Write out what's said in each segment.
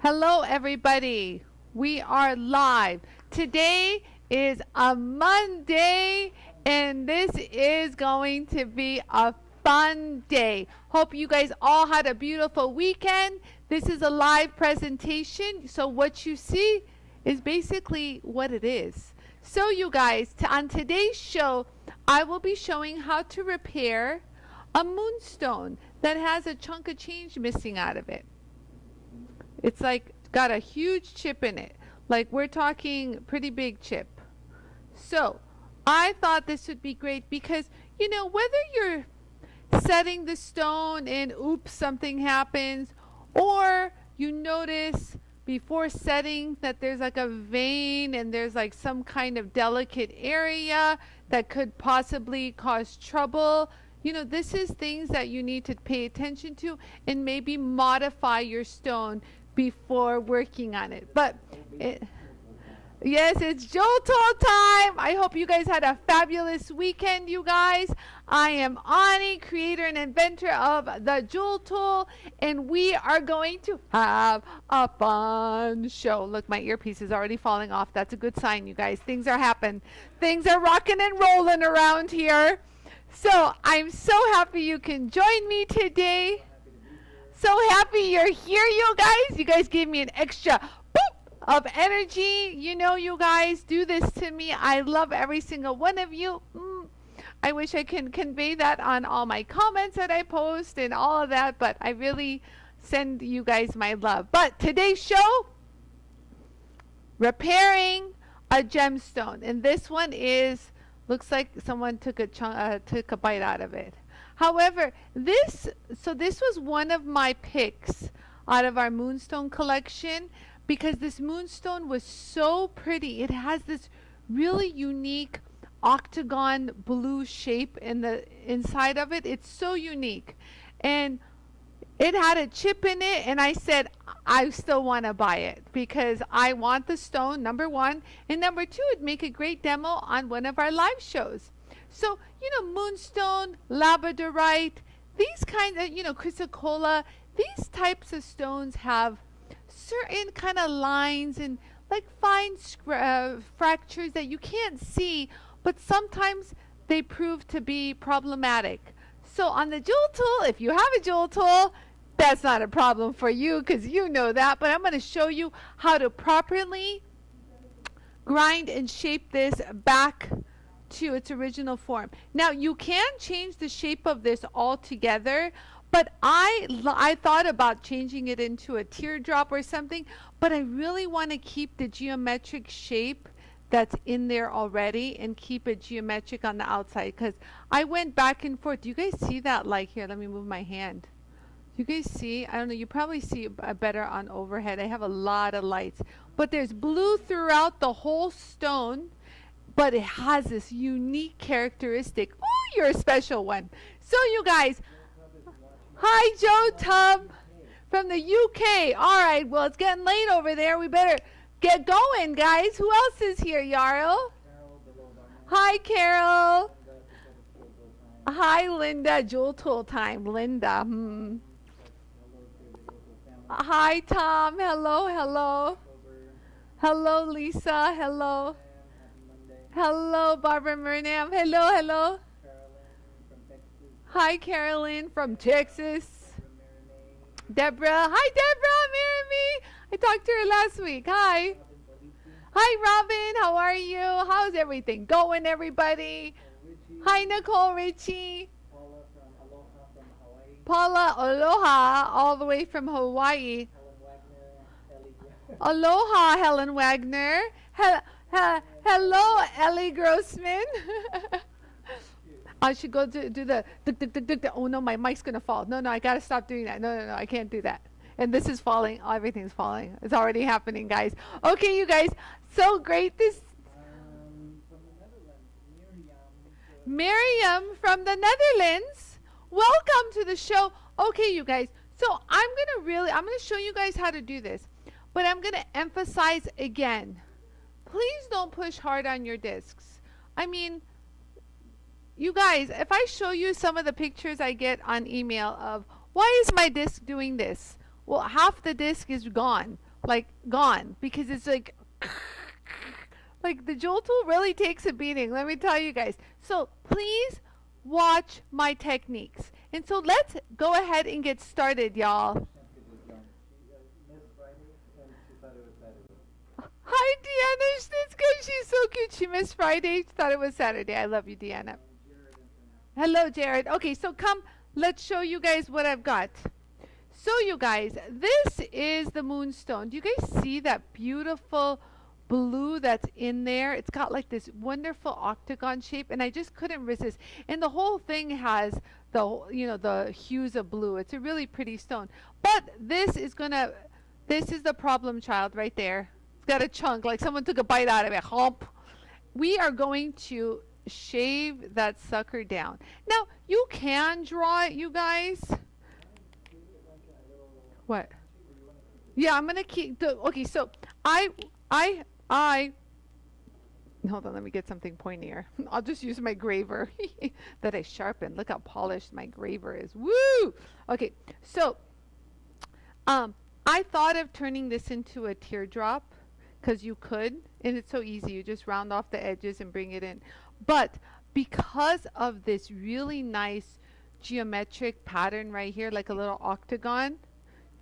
Hello everybody, we are live. Today is a Monday and this is going to be a fun day. Hope you guys all had a beautiful weekend. This is a live presentation, so what you see is basically what it is. So you guys, on today's show, I will be showing how to repair a moonstone that has a chunk of change missing out of it. It's like got a huge chip in it. Like we're talking pretty big chip. So I thought this would be great because, you know, whether you're setting the stone and oops, something happens, or you notice before setting that there's like a vein and there's like some kind of delicate area that could possibly cause trouble. You know, this is things that you need to pay attention to and maybe modify your stone before working on it. But yes, it's JOOLTOOL time. I hope you guys had a fabulous weekend, you guys. I am Anie, creator and inventor of the JOOLTOOL, and we are going to have a fun show. Look, my earpiece is already falling off. That's a good sign, you guys. Things are happening. Things are rocking and rolling around here. So I'm so happy you can join me today. So happy you're here, you guys. You guys gave me an extra boop of energy. You know, you guys do this to me. I love every single one of you. I wish I can convey that on all my comments that I post and all of that, but I really send you guys my love. But today's show, repairing a gemstone, and this one is looks like someone took a bite out of it. However, this was one of my picks out of our Moonstone collection because this Moonstone was so pretty. It has this really unique octagon blue shape in the inside of it. It's so unique. And it had a chip in it, and I said, I still want to buy it because I want the stone, number one. And number two, it'd make a great demo on one of our live shows. So, you know, Moonstone, Labradorite, these kinds of, you know, chrysocolla, these types of stones have certain kind of lines and like fine fractures that you can't see, but sometimes they prove to be problematic. So on the JOOLTOOL, if you have a JOOLTOOL, that's not a problem for you because you know that, but I'm going to show you how to properly grind and shape this back to its original form. Now you can change the shape of this altogether, but I thought about changing it into a teardrop or something, but I really want to keep the geometric shape that's in there already and keep it geometric on the outside because I went back and forth. Do you guys see that light here? Let me move my hand. Do you guys see? I don't know. You probably see better on overhead. I have a lot of lights, but there's blue throughout the whole stone, but it has this unique characteristic. Oh, you're a special one. So you guys, hi Joe Tub from the UK. All right, well, it's getting late over there. We better get going, guys. Who else is here, Yarl? Hi, Carol. Hi, Linda. JOOLTOOL time, Linda. Hi, Tom. Hello, hello. Hello, Lisa. Hello. Hello, Barbara Murnam. Hello, hello. Hi, Carolyn from Texas. Deborah. Hi, Deborah. Mary. I talked to her last week. Hi. Hi, Robin. How are you? How's everything going, everybody? Hi, Nicole Richie. Paula Aloha, all the way from Hawaii. Aloha, Helen Wagner. Hello, Ellie Grossman. I should go do the oh no, my mic's gonna fall. No, I gotta stop doing that. No, I can't do that. And this is falling. Oh, everything's falling. It's already happening, guys. Okay, you guys. So great. This Miriam from the Netherlands. Welcome to the show. Okay, you guys. So I'm gonna show you guys how to do this, but I'm gonna emphasize again please don't push hard on your discs. I mean, you guys, if I show you some of the pictures I get on email of why is my disc doing this? Well, half the disc is gone, like gone, because it's like the Jool tool really takes a beating, let me tell you guys. So please watch my techniques. And so let's go ahead and get started, y'all. Hi, Deanna. That's good. She's so cute. She missed Friday. She thought it was Saturday. I love you, Deanna. Hello, Jared. Okay, so come. Let's show you guys what I've got. So, you guys, this is the Moonstone. Do you guys see that beautiful blue that's in there? It's got like this wonderful octagon shape, and I just couldn't resist. And the whole thing has the, you know, the hues of blue. It's a really pretty stone. But this is the problem child right there. Got a chunk, like someone took a bite out of it. Hump. We are going to shave that sucker down. Now, you can draw it, you guys. What? Yeah, I'm gonna keep the, okay, so I hold on, let me get something pointier. I'll just use my graver that I sharpened. Look how polished my graver is. Woo! Okay, so I thought of turning this into a teardrop, because you could, and it's so easy. You just round off the edges and bring it in. But because of this really nice geometric pattern right here, like a little octagon,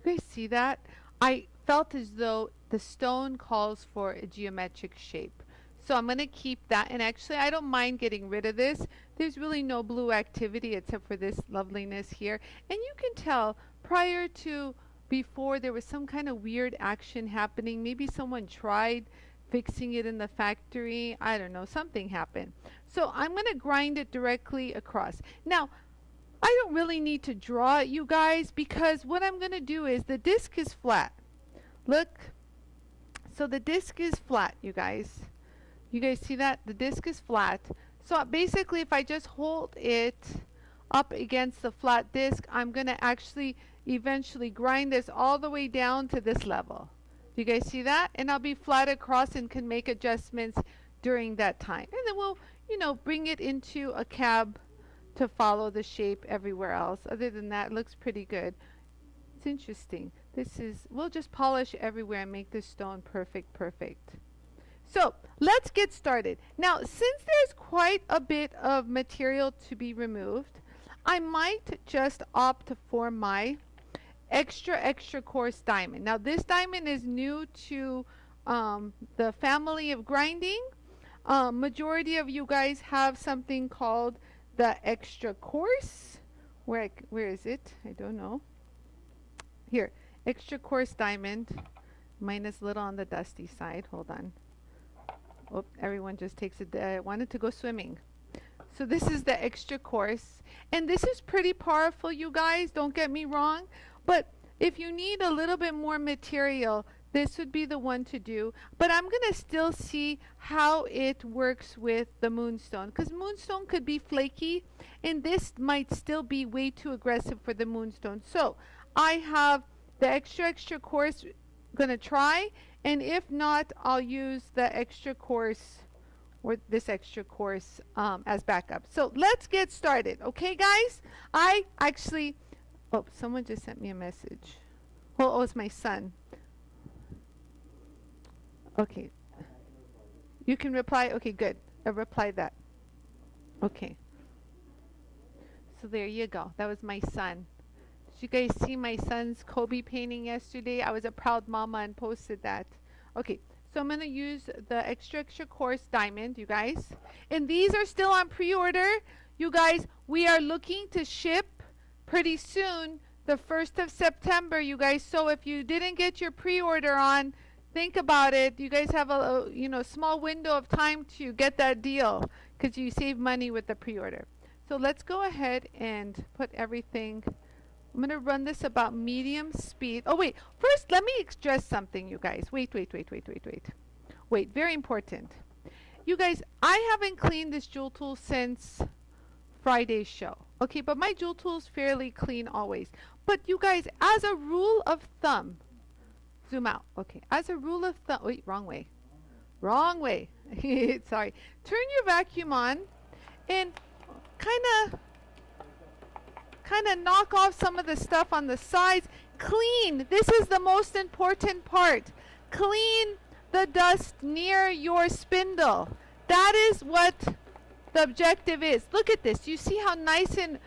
you guys see that? I felt as though the stone calls for a geometric shape. So I'm going to keep that. And actually, I don't mind getting rid of this. There's really no blue activity except for this loveliness here. And you can tell prior to before there was some kind of weird action happening. Maybe someone tried fixing it in the factory. I don't know. Something happened. So I'm going to grind it directly across. Now, I don't really need to draw it, you guys, because what I'm going to do is the disc is flat. Look. So the disc is flat, you guys. You guys see that? The disc is flat. So basically, if I just hold it up against the flat disc, I'm going to actually eventually grind this all the way down to this level. Do you guys see that? And I'll be flat across and can make adjustments during that time. And then we'll, you know, bring it into a cab to follow the shape everywhere else. Other than that, it looks pretty good. It's interesting. This is, we'll just polish everywhere and make this stone perfect. So let's get started. Now, since there's quite a bit of material to be removed, I might just opt for my extra coarse diamond. Now this diamond is new to the family of grinding. Majority of you guys have something called the extra coarse. Where is it? I don't know. Here, extra coarse diamond. Mine is a little on the dusty side. Hold on. Oh, everyone just takes it. I wanted to go swimming. So this is the extra coarse, and this is pretty powerful, you guys, don't get me wrong, but if you need a little bit more material, this would be the one to do. But I'm going to still see how it works with the Moonstone, because Moonstone could be flaky, and this might still be way too aggressive for the Moonstone. So I have the extra coarse going to try, and if not, I'll use the extra coarse or this extra course as backup. So let's get started. Okay, guys? I actually, oh, someone just sent me a message. Well, oh, it's my son. Okay. You can reply? Okay, good. I replied that. Okay. So there you go. That was my son. Did you guys see my son's Kobe painting yesterday? I was a proud mama and posted that. Okay. So I'm going to use the extra coarse diamond, you guys. And these are still on pre-order. You guys, we are looking to ship pretty soon, the 1st of September, you guys. So if you didn't get your pre-order on, think about it. You guys have a small window of time to get that deal because you save money with the pre-order. So let's go ahead and put everything. I'm going to run this about medium speed. Oh, wait. First, let me express something, you guys. Wait. Wait, very important. You guys, I haven't cleaned this Jool tool since Friday's show. Okay, but my Jool tool is fairly clean always. But you guys, as a rule of thumb, zoom out. Okay, as a rule of thumb, wait, wrong way. Wrong way. Sorry. Turn your vacuum on and kind of knock off some of the stuff on the sides. Clean. This is the most important part. Clean the dust near your spindle. That is what the objective is. Look at this. You see how nice and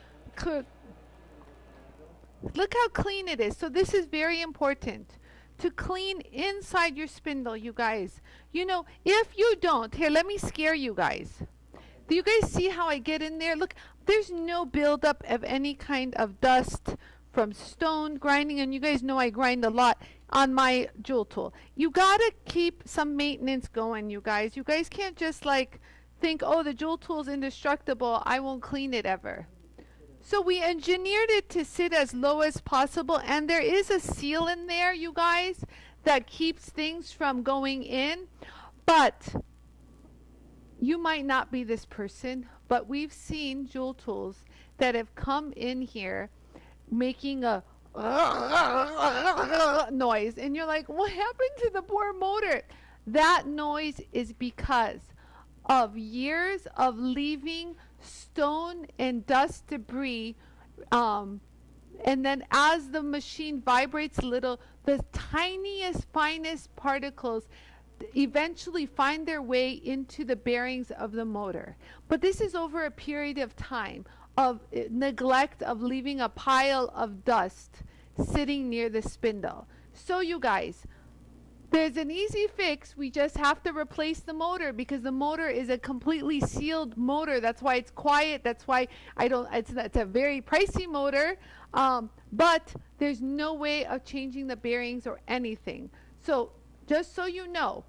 look how clean it is. So this is very important to clean inside your spindle, you guys. You know, if you don't, here, let me scare you guys. Do you guys see how I get in there? Look, there's no buildup of any kind of dust from stone grinding, and you guys know I grind a lot on my Jool tool. You gotta keep some maintenance going, you guys. You guys can't just like think, oh, the Jool tool's indestructible, I won't clean it ever. So we engineered it to sit as low as possible, and there is a seal in there, you guys, that keeps things from going in. But you might not be this person, but we've seen Jool tools that have come in here making a noise, and you're like, what happened to the poor motor? That noise is because of years of leaving stone and dust debris, and then as the machine vibrates a little, the tiniest, finest particles eventually find their way into the bearings of the motor. But this is over a period of time of neglect, of leaving a pile of dust sitting near the spindle. So you guys, there's an easy fix. We just have to replace the motor, because the motor is a completely sealed motor. That's why it's quiet. That's why it's a very pricey motor, but there's no way of changing the bearings or anything. So just so you know,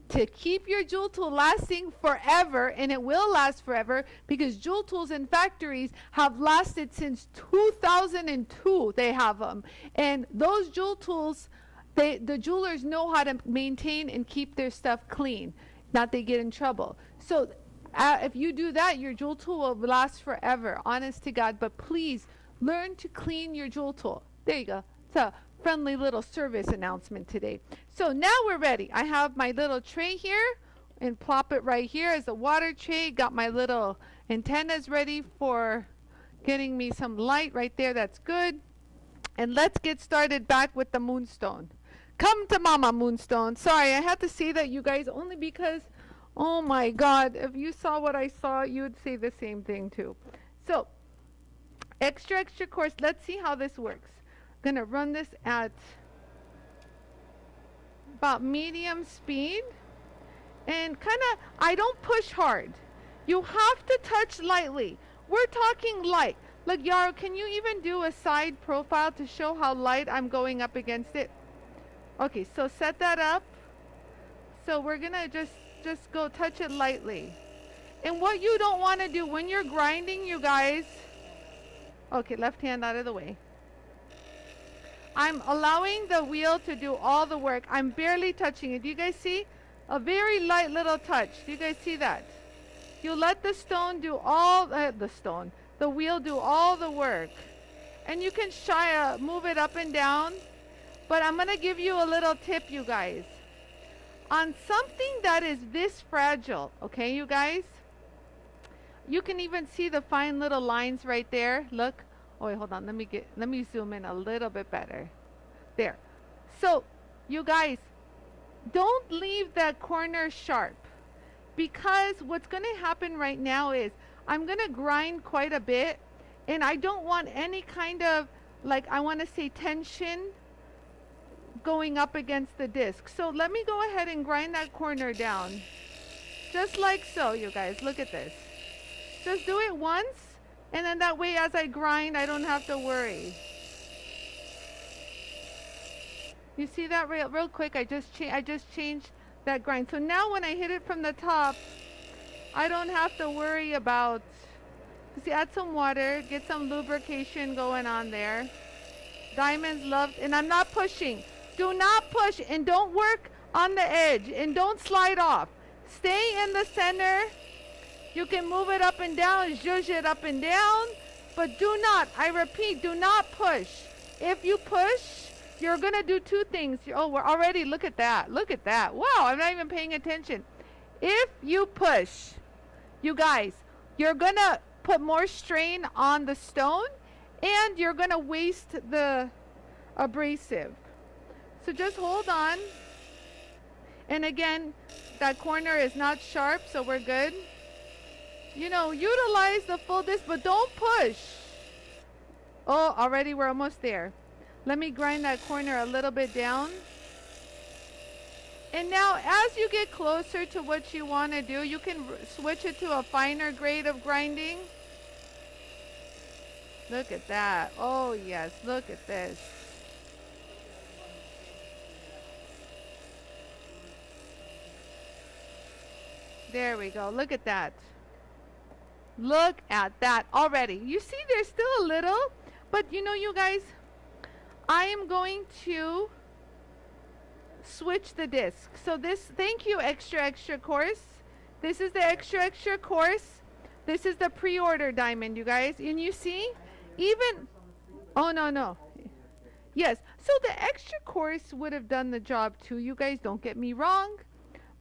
to keep your Jool tool lasting forever, and it will last forever, because Jool tools in factories have lasted since 2002. They have them, and those Jool tools, the jewelers know how to maintain and keep their stuff clean, not they get in trouble. So if you do that, your Jool tool will last forever, honest to God. But please learn to clean your Jool tool. There you go. It's a friendly little service announcement today. So now we're ready. I have my little tray here and plop it right here as a water tray. Got my little antennas ready for getting me some light right there. That's good. And let's get started back with the Moonstone. Come to Mama, Moonstone. Sorry, I had to say that, you guys, only because, oh my God, if you saw what I saw, you would say the same thing too. So, extra course. Let's see how this works. I'm gonna run this at about medium speed, and I don't push hard. You have to touch lightly. We're talking light. Look, Yarrow, can you even do a side profile to show how light I'm going up against it? Okay, so set that up. So we're gonna just go touch it lightly. And what you don't want to do when you're grinding, you guys, okay, left hand out of the way. I'm allowing the wheel to do all the work. I'm barely touching it. Do you guys see? A very light little touch. Do you guys see that? You let the stone do all the wheel do all the work. And you can move it up and down. But I'm going to give you a little tip, you guys. On something that is this fragile, okay, you guys? You can even see the fine little lines right there. Look. Oh, wait, hold on. Let me zoom in a little bit better. There. So, you guys, don't leave that corner sharp, because what's going to happen right now is I'm going to grind quite a bit, and I don't want any kind of, like, I want to say tension going up against the disc. So let me go ahead and grind that corner down. Just like so, you guys. Look at this. Just do it once, and then that way as I grind, I don't have to worry. You see that real quick? I just changed that grind. So now when I hit it from the top, I don't have to worry about, see, add some water, get some lubrication going on there. Diamonds love, and I'm not pushing. Do not push, and don't work on the edge, and don't slide off. Stay in the center. You can move it up and down, zhuzh it up and down, but do not, I repeat, do not push. If you push, you're going to do two things. Oh, we're already, look at that. Look at that. Wow, I'm not even paying attention. If you push, you guys, you're going to put more strain on the stone and you're going to waste the abrasive. So just hold on. And again, that corner is not sharp, so we're good. You know, utilize the full disc, but don't push. Oh, already we're almost there. Let me grind that corner a little bit down. And now, as you get closer to what you want to do, you can switch it to a finer grade of grinding. Look at that. Oh, yes. Look at this. There we go. Look at that. Look at that already. You see there's still a little, but you know, you guys, I am going to switch the disc. So this, thank you, extra course. This is the extra course. This is the pre-order diamond, you guys. And you see, even, oh, no. Yes, so the extra course would have done the job too, you guys, don't get me wrong.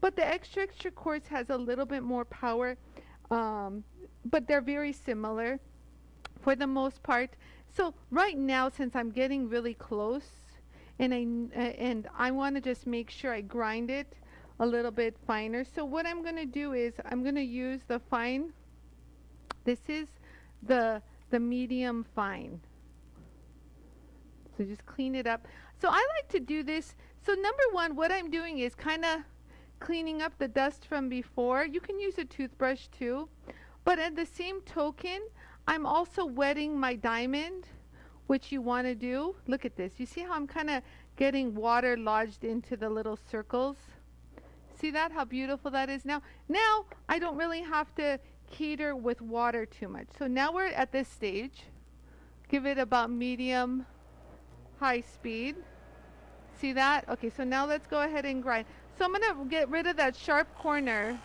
But the extra course has a little bit more power, but they're very similar for the most part. So right now, since I'm getting really close, and I want to just make sure I grind it a little bit finer. So what I'm going to do is I'm going to use the fine. This is the medium fine. So just clean it up. So I like to do this. So number one, what I'm doing is kind of cleaning up the dust from before. You can use a toothbrush too, but at the same token, I'm also wetting my diamond, which you want to do. Look at this. You see how I'm kind of getting water lodged into the little circles? See that? How beautiful that is now? Now, I don't really have to cater with water too much. So now we're at this stage. Give it about medium, high speed. See that? Okay, so now let's go ahead and grind. So I'm going to get rid of that sharp corner.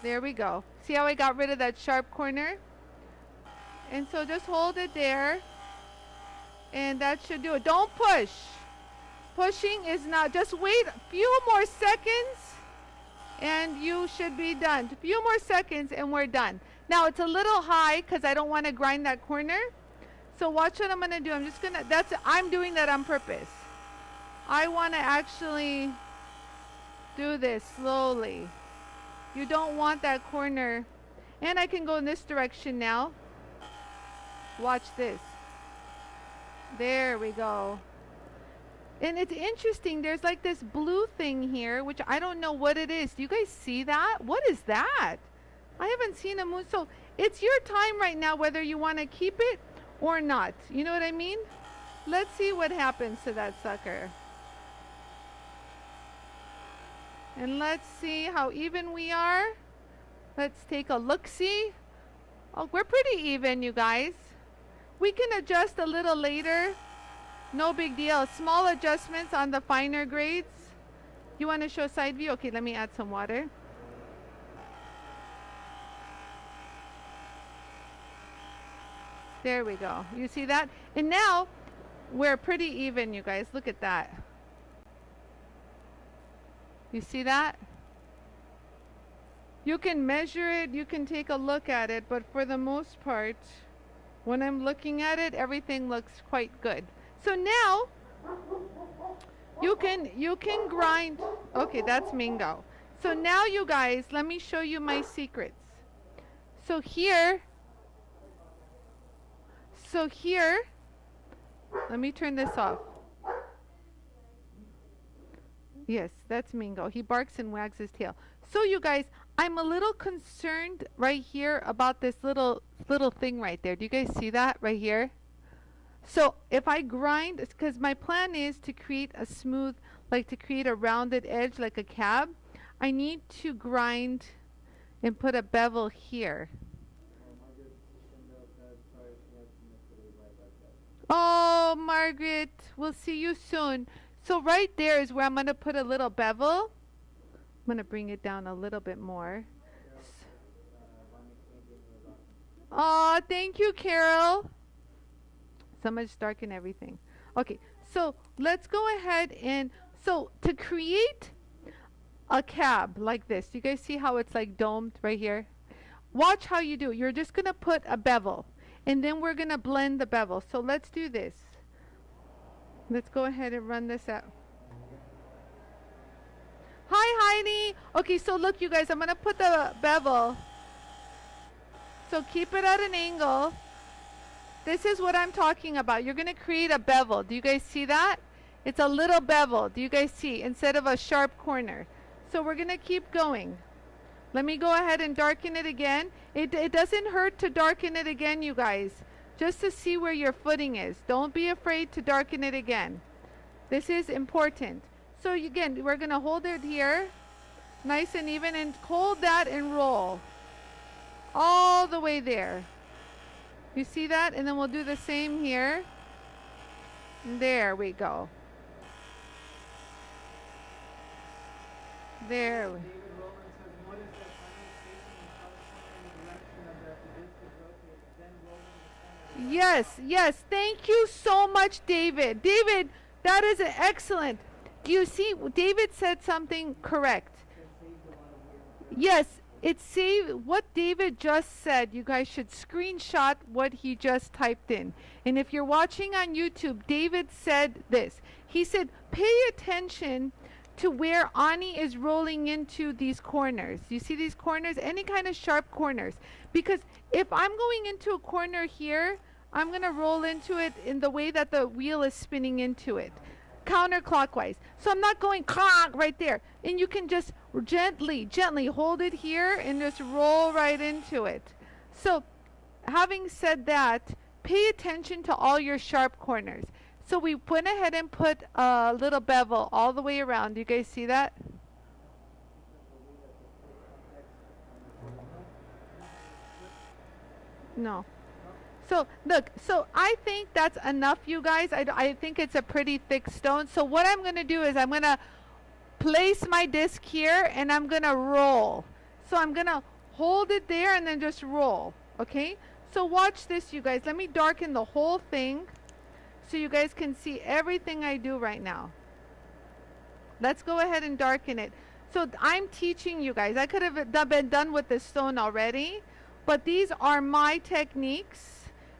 There we go. See how I got rid of that sharp corner? And so just hold it there. And that should do it. Don't push. Pushing is not. Just wait a few more seconds. And you should be done. A few more seconds and we're done. Now it's a little high because I don't want to grind that corner. So watch what I'm going to do. I'm just going to, I'm doing that on purpose. I want to actually do this slowly. You don't want that corner. And I can go in this direction now. Watch this. There we go. And it's interesting. There's like this blue thing here, which I don't know what it is. Do you guys see that? What is that? I haven't seen a moon. So it's your time right now whether you want to keep it or not. You know what I mean? Let's see what happens to that sucker. And let's see how even we are. Let's take a look-see. Oh, we're pretty even, you guys. We can adjust a little later. No big deal. Small adjustments on the finer grades. You want to show side view? Okay, let me add some water. There we go. You see that? And now we're pretty even, you guys. Look at that. You see that? You can measure it, you can take a look at it, but for the most part, when I'm looking at it, everything looks quite good. So now you can grind. Okay, that's Mingo. So now you guys, let me show you my secrets. So here, let me turn this off. Yes, that's Mingo. He barks and wags his tail. So you guys, I'm a little concerned right here about this little thing right there. Do you guys see that right here? So if I grind, because my plan is to create a smooth, like to create a rounded edge like a cab, I need to grind and put a bevel here. Oh, Margaret, we'll see you soon. So right there is where I'm going to put a little bevel. I'm going to bring it down a little bit more. Oh, thank you, Carol. So much dark and everything. Okay, So let's go ahead and, so to create a cab like this, you guys see how it's like domed right here? Watch how you do. You're just going to put a bevel, and then we're going to blend the bevel. So let's do this. Let's go ahead and run this out. Hi, Heidi. Okay, so look, you guys, I'm going to put the bevel. So keep it at an angle. This is what I'm talking about. You're going to create a bevel. Do you guys see that? It's a little bevel. Do you guys see? Instead of a sharp corner. So we're going to keep going. Let me go ahead and darken it again. It doesn't hurt to darken it again, you guys. Just to see where your footing is. Don't be afraid to darken it again. This is important. So again, we're going to hold it here. Nice and even. And hold that and roll. All the way there. You see that? And then we'll do the same here. There we go. There we go. Yes, yes. Thank you so much, David. David, that is excellent. Do you see? David said something correct. Yes, it saved what David just said. You guys should screenshot what he just typed in. And if you're watching on YouTube, David said this. He said, pay attention to where Anie is rolling into these corners. You see these corners? Any kind of sharp corners. Because if I'm going into a corner here, I'm going to roll into it in the way that the wheel is spinning into it. Counterclockwise. So I'm not going clonk right there. And you can just gently hold it here and just roll right into it. So having said that, pay attention to all your sharp corners. So we went ahead and put a little bevel all the way around. Do you guys see that? No. So look, so I think that's enough, you guys. I think it's a pretty thick stone. So what I'm going to do is I'm going to place my disc here and I'm going to roll. So I'm going to hold it there and then just roll. Okay? So watch this, you guys. Let me darken the whole thing so you guys can see everything I do right now. Let's go ahead and darken it. So I'm teaching you guys. I could have been done with this stone already, but these are my techniques.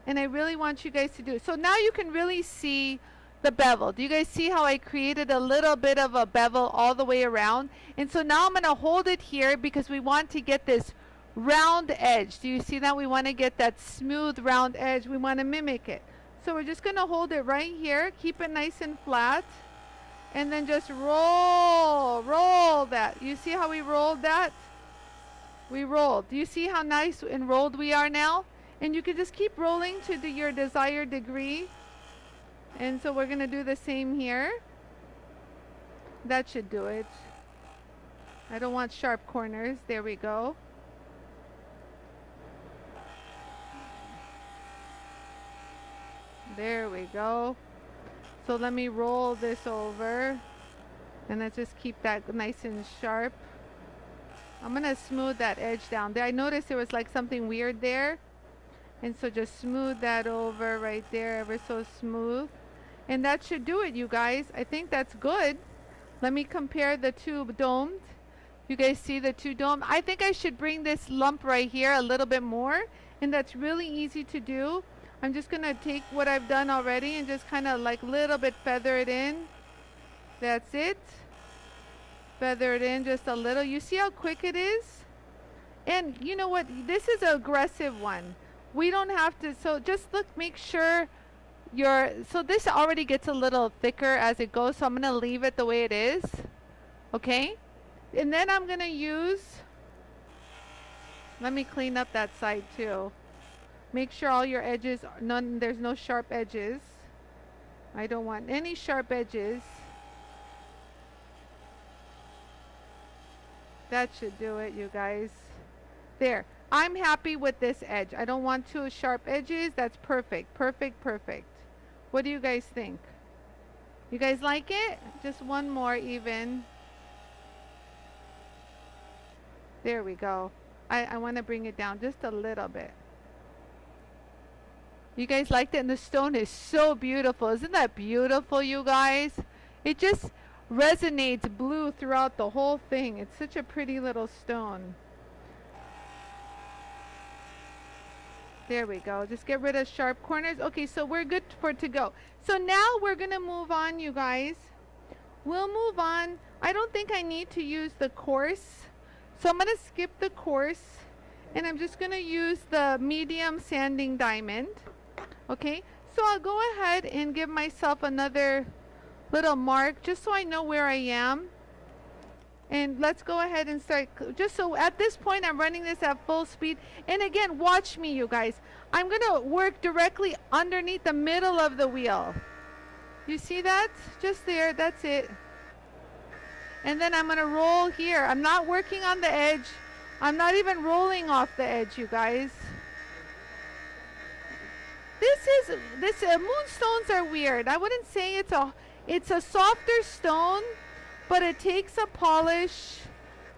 And I really want you guys to do it. So now you can really see the bevel. Do you guys see how I created a little bit of a bevel all the way around? And so now I'm going to hold it here because we want to get this round edge. Do you see that? We want to get that smooth round edge. We want to mimic it. So we're just going to hold it right here. Keep it nice and flat. And then just roll that. You see how we rolled that? We rolled. Do you see how nice and rolled we are now? And you can just keep rolling to your desired degree. And so we're going to do the same here. That should do it. I don't want sharp corners. There we go. There we go. So let me roll this over. And let's just keep that nice and sharp. I'm going to smooth that edge down there. I noticed there was like something weird there. And so just smooth that over right there, ever so smooth. And that should do it, you guys. I think that's good. Let me compare the two domed. You guys see the two domed? I think I should bring this lump right here a little bit more. And that's really easy to do. I'm just going to take what I've done already and just kind of like a little bit feather it in. That's it. Feather it in just a little. You see how quick it is? And you know what? This is an aggressive one. We don't have to, so just look, make sure so this already gets a little thicker as it goes, so I'm going to leave it the way it is. Okay? And then I'm going to use, let me clean up that side too. Make sure all your edges, there's no sharp edges. I don't want any sharp edges. That should do it, you guys. There. I'm happy with this edge. I don't want two sharp edges. That's perfect. Perfect, perfect. What do you guys think? You guys like it? Just one more even. There we go. I want to bring it down just a little bit. You guys liked it? And the stone is so beautiful. Isn't that beautiful, you guys? It just resonates blue throughout the whole thing. It's such a pretty little stone. There we go. Just get rid of sharp corners. Okay, so we're good for to go. So now we're going to move on, you guys. We'll move on. I don't think I need to use the coarse. So I'm going to skip the coarse. And I'm just going to use the medium sanding diamond. Okay, so I'll go ahead and give myself another little mark just so I know where I am. And let's go ahead and start. Just so at this point I'm running this at full speed. And again, watch me, you guys. I'm going to work directly underneath the middle of the wheel. You see that? Just there. That's it. And then I'm going to roll here. I'm not working on the edge. I'm not even rolling off the edge, you guys. Moonstones are weird. I wouldn't say it's a softer stone, but it takes a polish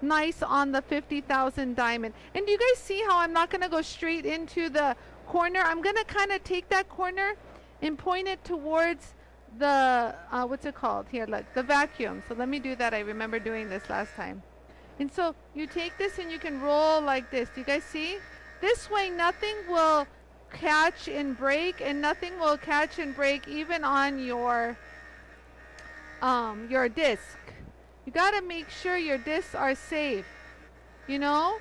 nice on the 50,000 diamond. And do you guys see how I'm not going to go straight into the corner? I'm going to kind of take that corner and point it towards the, what's it called? Here, look, the vacuum. So let me do that. I remember doing this last time. And so you take this and you can roll like this. Do you guys see? This way nothing will catch and break, and nothing will catch and break even on your disc. You got to make sure your discs are safe. You know,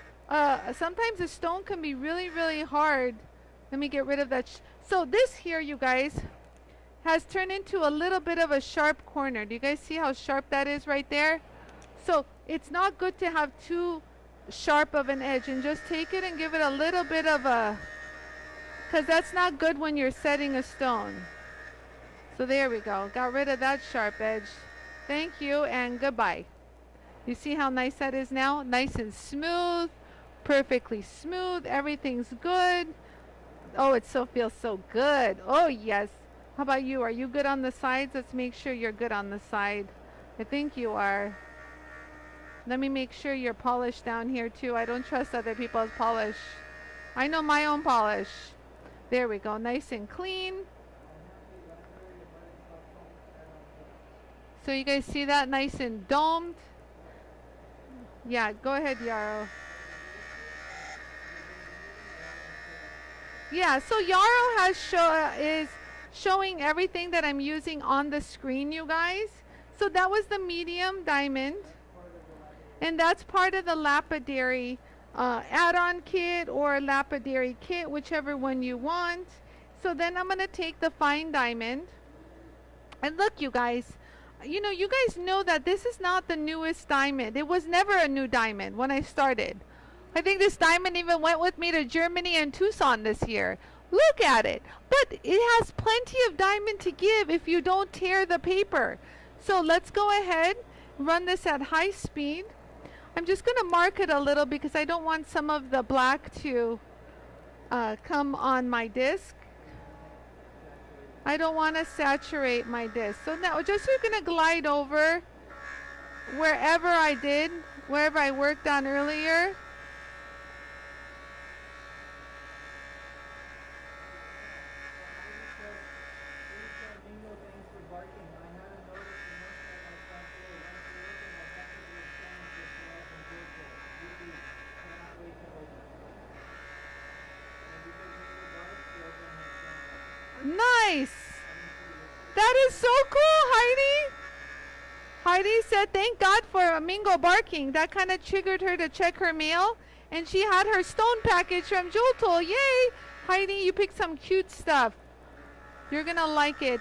sometimes a stone can be really, really hard. Let me get rid of that. So this here, you guys, has turned into a little bit of a sharp corner. Do you guys see how sharp that is right there? So it's not good to have too sharp of an edge, and just take it and give it a little bit of a, because that's not good when you're setting a stone. So there we go. Got rid of that sharp edge. Thank you and goodbye. You see how nice that is now? Nice and smooth. Perfectly smooth. Everything's good. Oh, it feels so good. Oh, yes. How about you? Are you good on the sides? Let's make sure you're good on the side. I think you are. Let me make sure you're polished down here too. I don't trust other people's polish. I know my own polish. There we go. Nice and clean. So you guys see that? Nice and domed. Yeah, go ahead, Yarrow. Yeah, so Yarrow is showing everything that I'm using on the screen, you guys. So that was the medium diamond. And that's part of the lapidary add-on kit or lapidary kit, whichever one you want. So then I'm going to take the fine diamond. And look, you guys, you know, you guys know that this is not the newest diamond. It was never a new diamond when I started. I think this diamond even went with me to Germany and Tucson this year. Look at it. But it has plenty of diamond to give if you don't tear the paper. So let's go ahead, run this at high speed. I'm just going to mark it a little because I don't want some of the black to come on my disc. I don't want to saturate my disc. So now just we're going to glide over wherever I worked on earlier. Nice. That is so cool, Heidi. Heidi said thank God for Mingo barking. That kind of triggered her to check her mail. And she had her stone package from JOOLTOOL. Yay. Heidi, you picked some cute stuff. You're going to like it.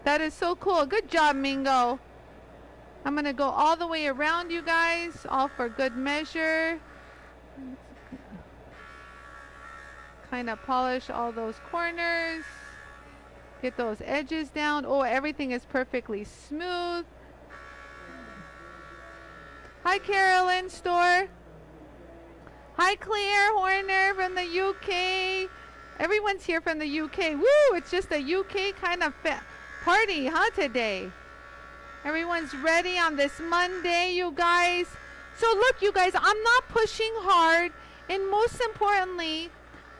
That is so cool. Good job, Mingo. I'm going to go all the way around, you guys. All for good measure. Kind of polish all those corners. Get those edges down. Oh, everything is perfectly smooth. Hi, Carolyn Store. Hi, Claire Horner from the UK. Everyone's here from the UK. Woo! It's just a UK kind of party, huh, today? Everyone's ready on this Monday, you guys. So look, you guys, I'm not pushing hard. And most importantly,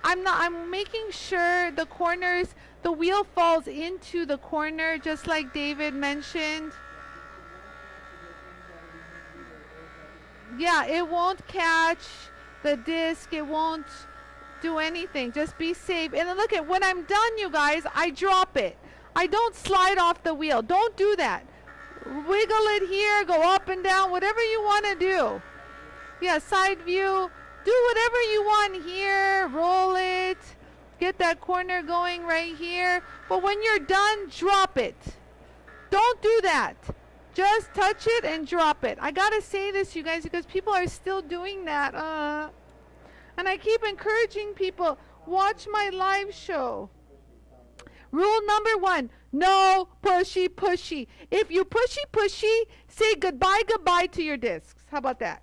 I'm making sure the corners, the wheel falls into the corner, just like David mentioned. Yeah, it won't catch the disc. It won't do anything. Just be safe. And then look at, when I'm done, you guys, I drop it. I don't slide off the wheel. Don't do that. Wiggle it here, go up and down, whatever you want to do. Yeah, side view. Do whatever you want here. Roll it. Get that corner going right here. But when you're done, drop it. Don't do that. Just touch it and drop it. I gotta say this, you guys, because people are still doing that. And I keep encouraging people, watch my live show. Rule number 1, no pushy pushy. If you pushy, say goodbye to your discs. How about that?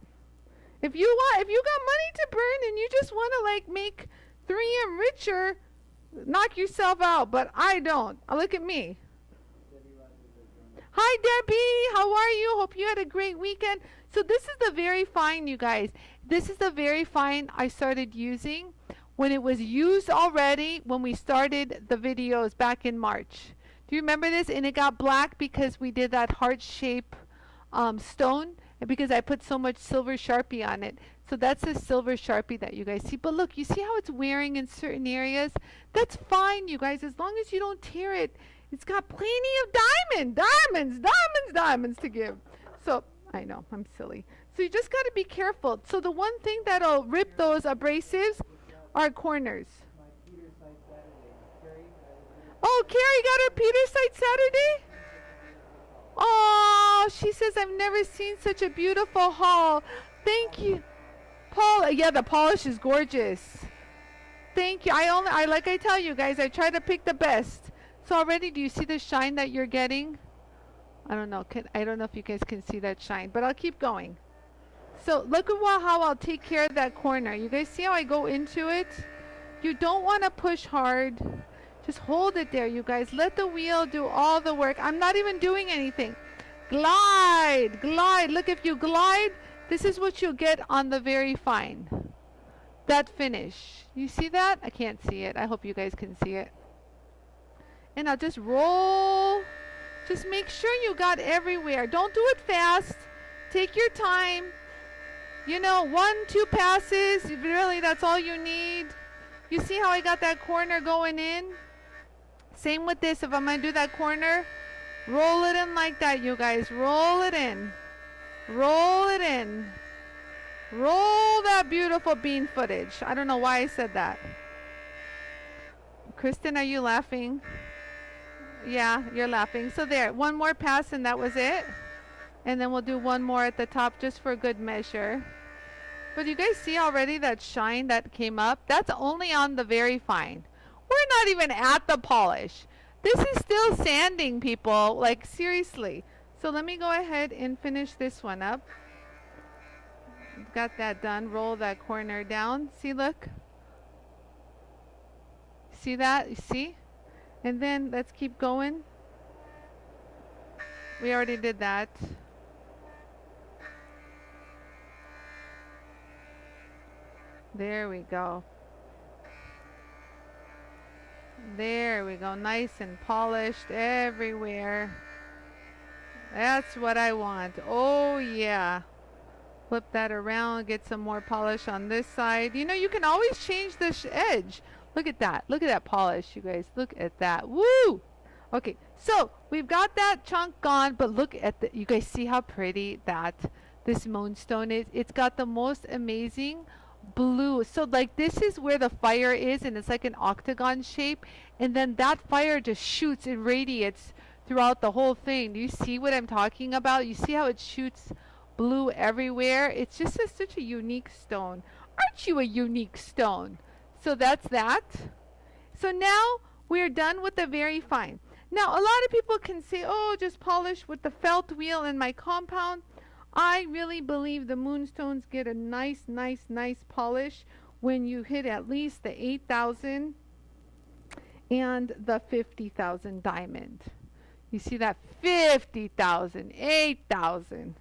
If you got money to burn and you just want to like make 3M richer, knock yourself out. But I don't. Look at me. Hi Debbie, how are you? Hope you had a great weekend. So this is the very fine, you guys. This is the very fine I started using when it was used already when we started the videos back in March. Do you remember this? And it got black because we did that heart shape stone, and because I put so much silver Sharpie on it. So that's the silver Sharpie that you guys see. But look, you see how it's wearing in certain areas? That's fine, you guys, as long as you don't tear it. It's got plenty of diamonds to give. So, I know, I'm silly. So you just got to be careful. So the one thing that'll rip those abrasives are corners. Oh, Carrie got her Peter site Saturday? Oh, she says, I've never seen such a beautiful haul. Thank you. Paul, yeah, the polish is gorgeous. Thank you. I like I tell you guys, I try to pick the best. So already, do you see the shine that you're getting? I don't know. I don't know if you guys can see that shine, but I'll keep going. So look at how I'll take care of that corner. You guys see how I go into it? You don't want to push hard. Just hold it there, you guys. Let the wheel do all the work. I'm not even doing anything. Glide, glide. Look, if you glide, this is what you'll get on the very fine. That finish. You see that? I can't see it. I hope you guys can see it. And I'll just roll. Just make sure you got everywhere. Don't do it fast. Take your time. You know, 1, 2 passes. Really, that's all you need. You see how I got that corner going in? Same with this. If I'm going to do that corner, roll it in like that, you guys. Roll it in. Roll it in. Roll that beautiful bean footage. I don't know why I said that. Kristen, are you laughing? Yeah, you're laughing. So there, one more pass and that was it. And then we'll do one more at the top just for good measure. But you guys see already that shine that came up? That's only on the very fine. We're not even at the polish. This is still sanding, people. Like, seriously. So let me go ahead and finish this one up. Got that done. Roll that corner down. See, look. See that? You see? And then let's keep going. We already did that. There we go. There we go. Nice and polished everywhere. That's what I want. Oh yeah. Flip that around. Get some more polish on this side. You know, you can always change the edge. Look at that. Look at that polish, you guys. Look at that. Woo! Okay, so we've got that chunk gone, but look at the, you guys see how pretty that this Moonstone is? It's got the most amazing blue. So like this is where the fire is, and it's like an octagon shape, and then that fire just shoots and radiates throughout the whole thing. Do you see what I'm talking about? You see how it shoots blue everywhere? It's just such a unique stone. Aren't you a unique stone? So that's that. So now we're done with the very fine. Now a lot of people can say, oh, just polish with the felt wheel in my compound. I really believe the Moonstones get a nice polish when you hit at least the 8,000 and the 50,000 diamond. You see that? 50,000, 8,000.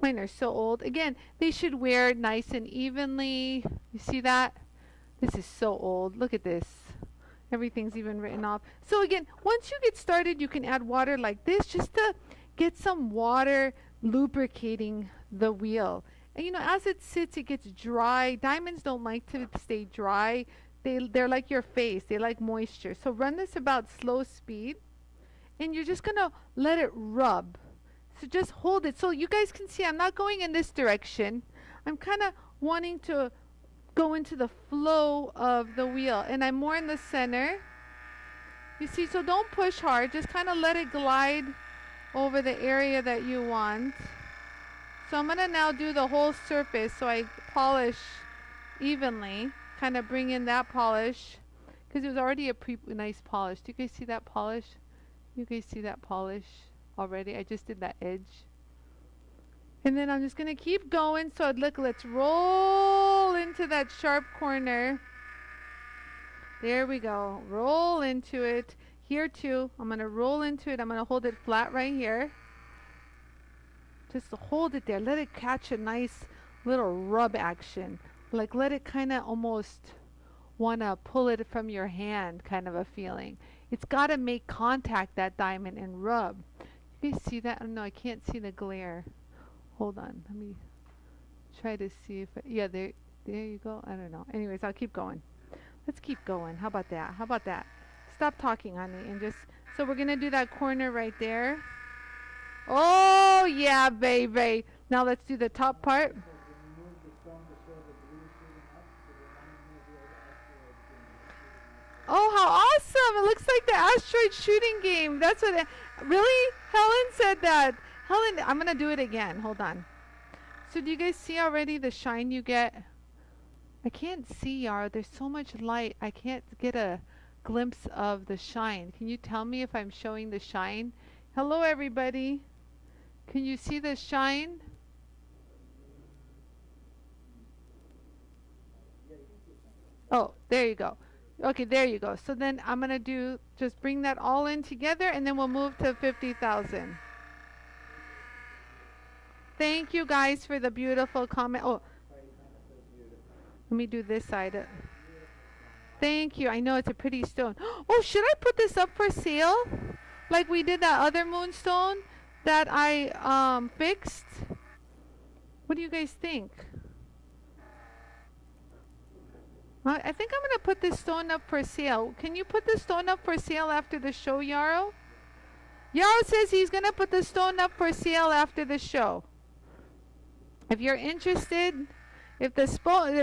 Mine are so old. Again, they should wear nice and evenly. You see that? This is so old. Look at this. Everything's even written off. So again, once you get started, you can add water like this just to get some water lubricating the wheel. And you know, as it sits, it gets dry. Diamonds don't like to stay dry. They're like your face. They like moisture. So run this about slow speed. And you're just going to let it rub. So just hold it. So you guys can see I'm not going in this direction. I'm kind of wanting to go into the flow of the wheel, and I'm more in the center. You see, so don't push hard, just kind of let it glide over the area that you want. So I'm gonna now do the whole surface, so I polish evenly, kind of bring in that polish, because it was already a nice polish. Do you guys see that polish? You guys see that polish already? I just did that edge. And then I'm just going to keep going. So look, let's roll into that sharp corner. There we go. Roll into it. Here too. I'm going to roll into it. I'm going to hold it flat right here. Just hold it there. Let it catch a nice little rub action. Like let it kind of almost want to pull it from your hand kind of a feeling. It's got to make contact, that diamond, and rub. You guys see that? Oh, no, I can't see the glare. Hold on, let me try to see if yeah, there you go. I don't know. Anyways, I'll keep going. Let's keep going. How about that? How about that? Stop talking, Anie, and just, so we're gonna do that corner right there. Oh yeah, baby. Now let's do the top part. Oh, how awesome! It looks like the asteroid shooting game. That's what it, really? Helen said that. Helen, I'm going to do it again. Hold on. So do you guys see already the shine you get? I can't see, Yara. There's so much light. I can't get a glimpse of the shine. Can you tell me if I'm showing the shine? Hello, everybody. Can you see the shine? Oh, there you go. Okay, there you go. So then I'm going to do, just bring that all in together, and then we'll move to 50,000. Thank you guys for the beautiful comment. Oh, let me do this side. Thank you. I know it's a pretty stone. Oh, should I put this up for sale? Like we did that other moonstone that I fixed? What do you guys think? I think I'm going to put this stone up for sale. Can you put the stone up for sale after the show, Yarrow? Yarrow says he's going to put the stone up for sale after the show. If you're interested, if this stone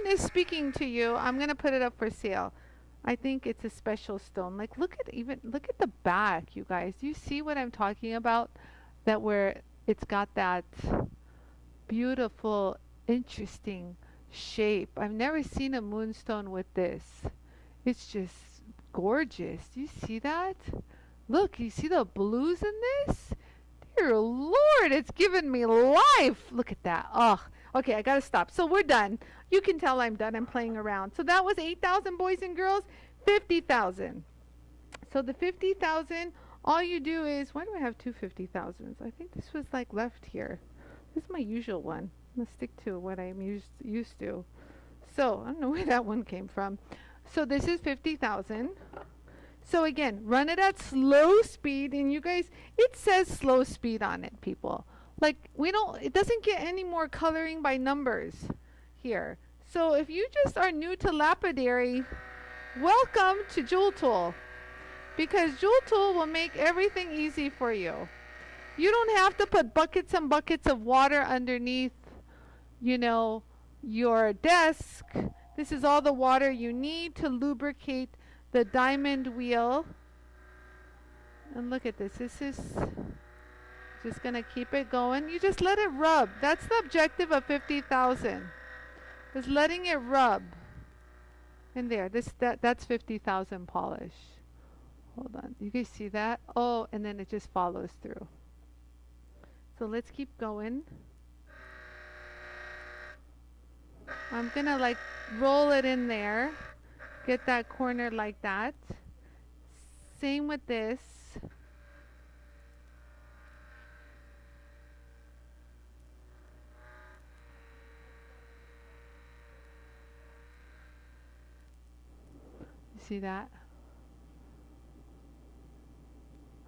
is speaking to you, I'm going to put it up for sale. I think it's a special stone. Like look at the back, you guys. Do you see what I'm talking about? That where it's got that beautiful, interesting shape. I've never seen a moonstone with this. It's just gorgeous. Do you see that? Look, you see the blues in this? Dear Lord, it's given me life. Look at that. Oh, okay, I gotta stop. So we're done. You can tell I'm done. I'm playing around. So that was 8,000 boys and girls, 50,000. So the 50,000, all you do is, why do I have two 50,000s? I think this was like left here. This is my usual one. I'm gonna stick to what I'm used to. So I don't know where that one came from. So this is 50,000. So again, run it at slow speed, and you guys, it says slow speed on it, people. Like it doesn't get any more coloring by numbers here. So if you just are new to Lapidary, welcome to JOOLTOOL, because JOOLTOOL will make everything easy for you. You don't have to put buckets and buckets of water underneath, you know, your desk. This is all the water you need to lubricate the diamond wheel. And look at this. This is just going to keep it going. You just let it rub. That's the objective of 50,000. Is letting it rub. And there, that's 50,000 polish. Hold on. You guys see that? Oh, and then it just follows through. So let's keep going. I'm going to like roll it in there. Get that corner like that. Same with this. see that?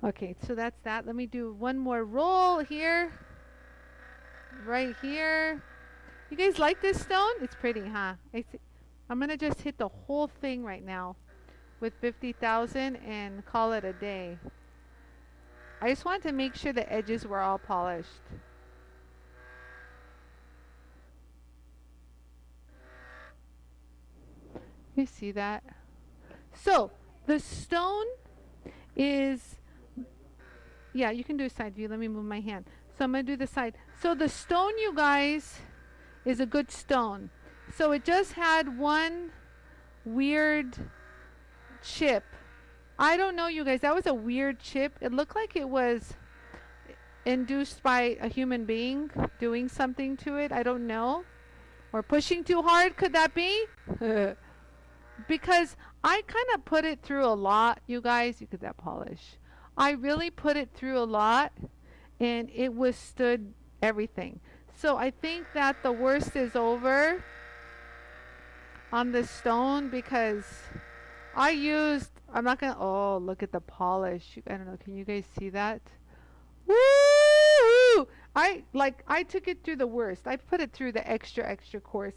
Okay, so that's that. Let me do one more roll here. Right here. You guys like this stone? It's pretty, huh? I'm going to just hit the whole thing right now with 50,000 and call it a day. I just wanted to make sure the edges were all polished. You see that? So, the stone is, yeah, you can do a side view. Let me move my hand. So I'm going to do the side. So the stone, you guys, is a good stone. So it just had one weird chip. I don't know, you guys. That was a weird chip. It looked like it was induced by a human being doing something to it. I don't know. Or pushing too hard. Could that be? Because I kind of put it through a lot, you guys. Look at that polish. I really put it through a lot, and it withstood everything. So I think that the worst is over on this stone, because I'm not going to, oh, look at the polish. I don't know, can you guys see that? Woo! I took it through the worst. I put it through the extra course,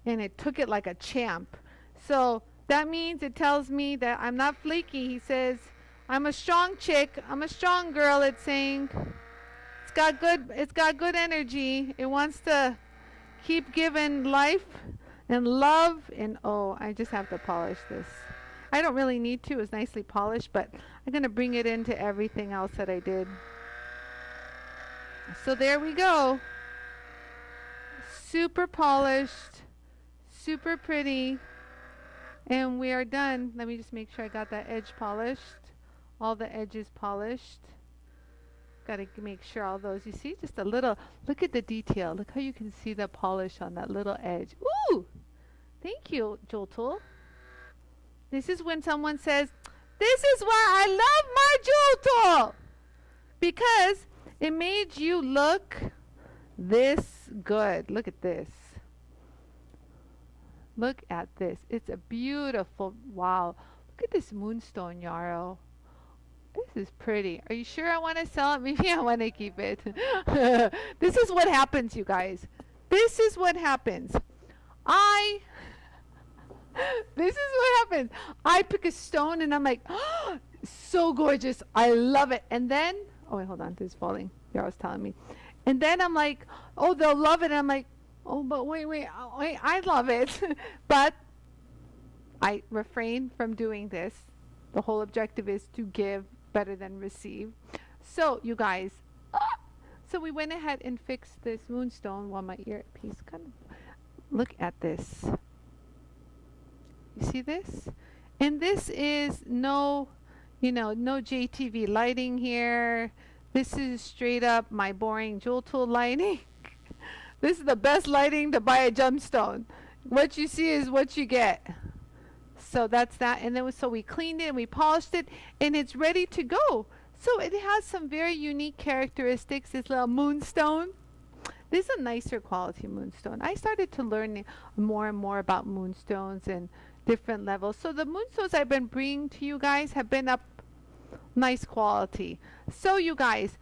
and it took it like a champ. So that means, it tells me that I'm not flaky. He says, I'm a strong chick. I'm a strong girl, it's saying. It's got good energy. It wants to keep giving life and love. And oh, I just have to polish this. I don't really need to. It's nicely polished, but I'm going to bring it into everything else that I did. So there we go. Super polished. Super pretty. And we are done. Let me just make sure I got that edge polished. All the edges polished. Got to make sure all those, you see, just a little, look at the detail. Look how you can see the polish on that little edge. Ooh! Thank you, JOOLTOOL. This is when someone says, this is why I love my JOOLTOOL! Because it made you look this good. Look at this. Look at this. It's a beautiful, wow. Look at this moonstone, Yarrow. This is pretty. Are you sure I want to sell it? Maybe I want to keep it. This is what happens, you guys. This is what happens. This is what happens. I pick a stone and I'm like, oh, so gorgeous. I love it. And then, oh wait, hold on. This is falling. Yarrow's telling me. And then I'm like, oh, they'll love it. And I'm like, oh, but wait, I love it. But I refrain from doing this. The whole objective is to give better than receive. So you guys, so we went ahead and fixed this moonstone while my earpiece kind of, look at this. You see this? And this is no JTV lighting here. This is straight up my boring JOOLTOOL lighting. This is the best lighting to buy a gemstone. What you see is what you get. So that's that. And then so we cleaned it and we polished it, and it's ready to go. So it has some very unique characteristics, this little moonstone. This is a nicer quality moonstone. I started to learn more and more about moonstones and different levels. So the moonstones I've been bringing to you guys have been up nice quality. So you guys,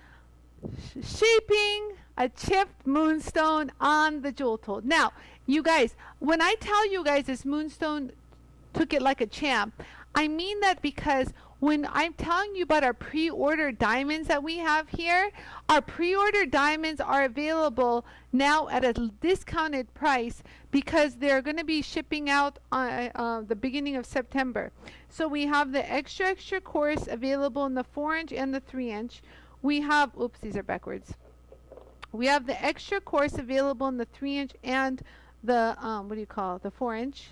shaping a chipped moonstone on the JOOLTOOL. Now, you guys, when I tell you guys this moonstone took it like a champ, I mean that because when I'm telling you about our pre-order diamonds that we have here, our pre-order diamonds are available now at a discounted price because they're going to be shipping out on the beginning of September. So we have the extra course available in the 4-inch and the 3-inch. We have, oops, these are backwards. We have the extra course available in the 3-inch and the, what do you call it, the 4-inch?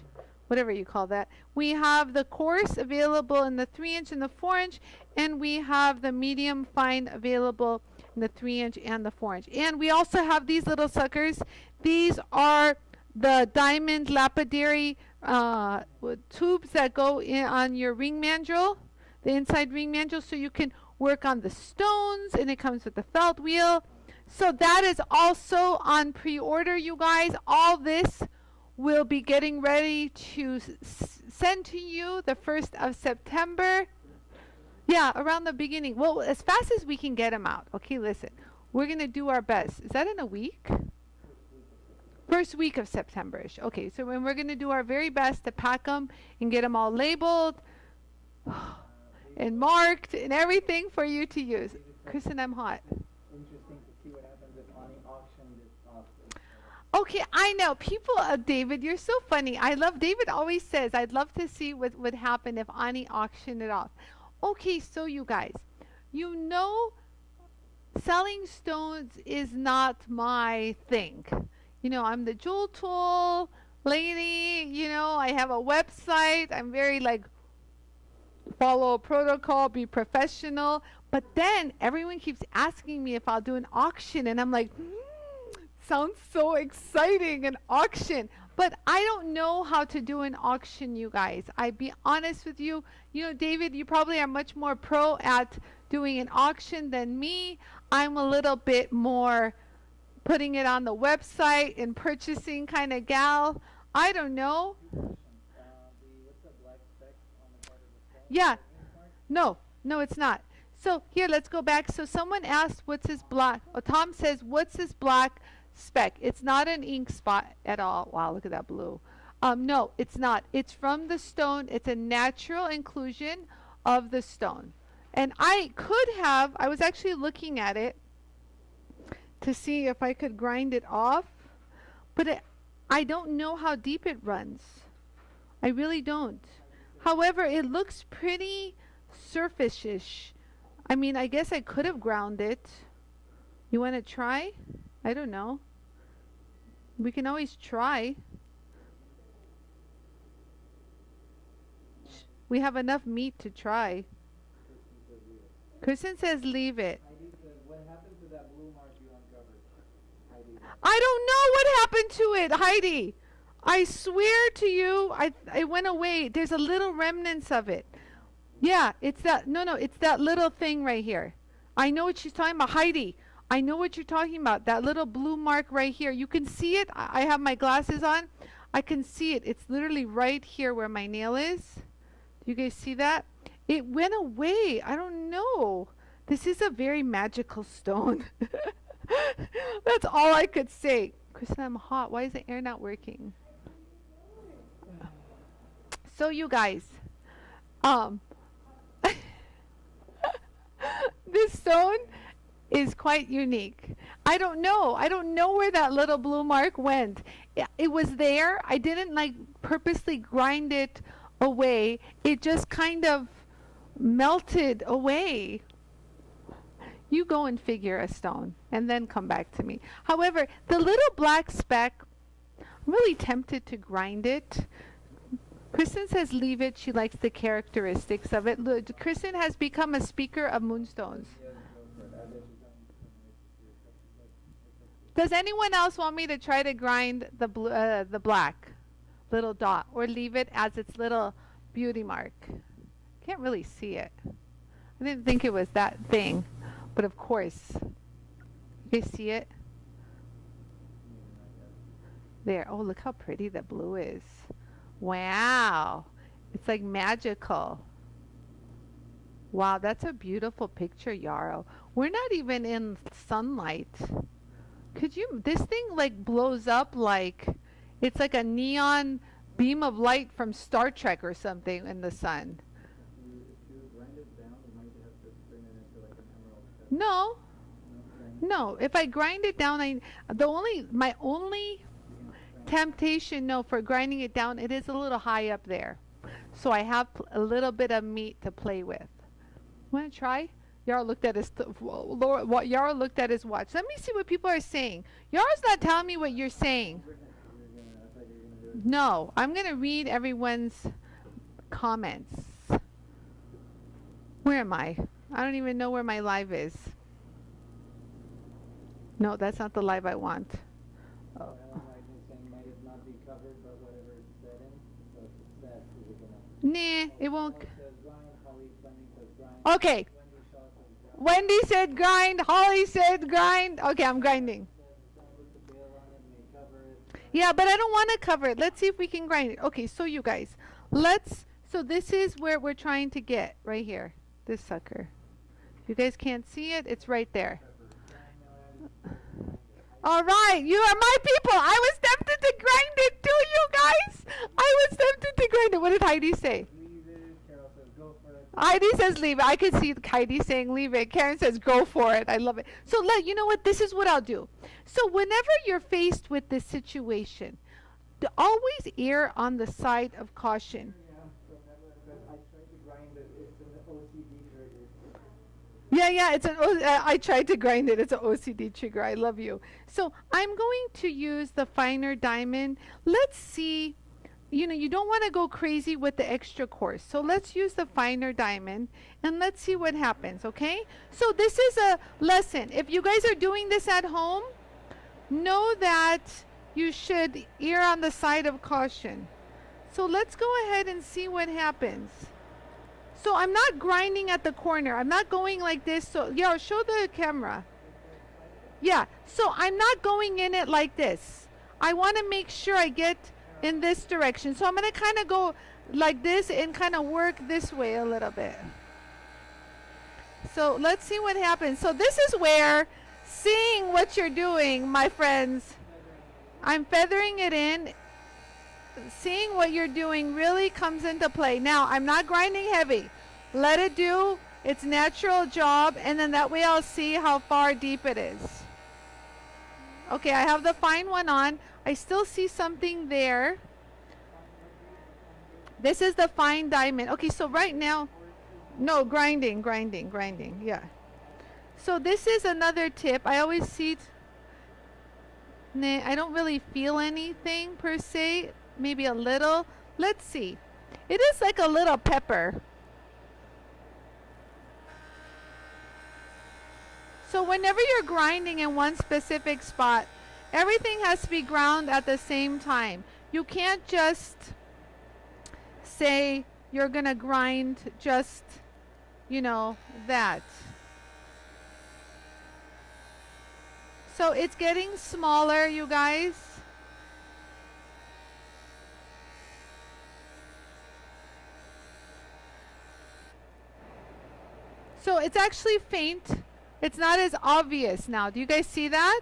Whatever you call that. We have the coarse available in the 3-inch and the 4-inch, and we have the medium fine available in the 3-inch and the 4-inch. And we also have these little suckers. These are the diamond lapidary tubes that go in on your ring mandrel, the inside ring mandrel, so you can work on the stones, and it comes with the felt wheel. So that is also on pre-order, you guys. All this will be getting ready to send to you the 1st of September. Yeah, around the beginning. Well, as fast as we can get them out. Okay, listen. We're going to do our best. Is that in a week? First week of September-ish. Okay, so when we're going to do our very best to pack them and get them all labeled and marked and everything for you to use. Kristen, I'm hot. Interesting to see what happens if Anie auctioned it off. Okay, I know. People, David, you're so funny. David always says, I'd love to see what would happen if Anie auctioned it off. Okay, so you guys, you know, selling stones is not my thing. You know, I'm the JOOLTOOL lady. You know, I have a website. I'm very like, follow protocol, be professional. But then everyone keeps asking me if I'll do an auction. And I'm like, sounds so exciting, an auction. But I don't know how to do an auction, you guys. I'd be honest with you. You know, David, you probably are much more pro at doing an auction than me. I'm a little bit more putting it on the website and purchasing kind of gal. I don't know. What's the black speck on the part of the stone? Yeah. No, it's not. So here, let's go back. So someone asked, what's this black? Oh, Tom says, what's this black speck? It's not an ink spot at all. Wow, look at that blue. No, it's not. It's from the stone. It's a natural inclusion of the stone. And I was actually looking at it to see if I could grind it off, but I don't know how deep it runs. I really don't. However, it looks pretty surface-ish. I mean, I guess I could have ground it. You want to try? I don't know. We can always try. We have enough meat to try. Kristen says leave it. What happened to that blue mark you uncovered? Heidi? I don't know what happened to it, Heidi. I swear to you, it went away. There's a little remnants of it. Yeah, it's that. No, it's that little thing right here. I know what she's talking about, Heidi. I know what you're talking about. That little blue mark right here. You can see it. I have my glasses on. I can see it. It's literally right here where my nail is. Do you guys see that? It went away. I don't know. This is a very magical stone. That's all I could say. Kristen, I'm hot. Why is the air not working? So you guys, this stone is quite unique. I don't know where that little blue mark went. It was there. I didn't like purposely grind it away. It just kind of melted away. You go and figure a stone and then come back to me. However, the little black speck, I'm really tempted to grind it. Kristen says leave it. She likes the characteristics of it. Look, Kristen has become a speaker of moonstones. Does anyone else want me to try to grind the black little dot, or leave it as its little beauty mark? Can't really see it. I didn't think it was that thing, but of course. You guys see it? There. Oh, look how pretty the blue is. Wow. It's like magical. Wow, that's a beautiful picture, Yarrow. We're not even in sunlight. This thing like blows up like, it's like a neon beam of light from Star Trek or something in the sun. If you grind it down, you might have to bring it into like an emerald. No, if I grind it down, my only temptation, for grinding it down, it is a little high up there. So I have a little bit of meat to play with. Want to try? Yarrow looked at his Yarrow looked at his watch. Let me see what people are saying. Yarrow's not telling me what you're saying. No, I'm going to read everyone's comments. Where am I? I don't even know where my live is. No, that's not the live I want. Oh. Nah, it won't. Okay. Wendy said grind. Holly said grind. Okay, I'm grinding. Yeah, but I don't want to cover it. Let's see if we can grind it. Okay, so you guys, so this is where we're trying to get, right here. This sucker. If you guys can't see it, it's right there. All right, you are my people. I was tempted to grind it too, you guys. I was tempted to grind it. What did Heidi say? Leave it. Carol says go for it. Heidi says leave it. I can see Heidi saying leave it. Karen says go for it. I love it. So you know what? This is what I'll do. So whenever you're faced with this situation, always err on the side of caution. I tried to grind it. It's an OCD trigger. Yeah, it's I tried to grind it. It's an OCD trigger. I love you. So I'm going to use the finer diamond. Let's see. You don't want to go crazy with the extra coarse. So let's use the finer diamond and let's see what happens, okay? So this is a lesson. If you guys are doing this at home, know that you should err on the side of caution. So let's go ahead and see what happens. So I'm not grinding at the corner. I'm not going like this. So yeah, show the camera. Yeah, so I'm not going in it like this. I want to make sure I get in this direction. So I'm going to kind of go like this and kind of work this way a little bit. So let's see what happens. So this is where seeing what you're doing, my friends, I'm feathering it in. Seeing what you're doing really comes into play. Now, I'm not grinding heavy. Let it do its natural job, and then that way I'll see how far deep it is. Okay, I have the fine one on. I still see something there. This is the fine diamond. Okay, so right now, no, grinding, yeah. So this is another tip. I always see, I don't really feel anything per se. Maybe a little. Let's see. It is like a little pepper. So whenever you're grinding in one specific spot, everything has to be ground at the same time. You can't just say you're gonna grind just, that. So it's getting smaller, you guys. So it's actually faint. It's not as obvious now. Do you guys see that?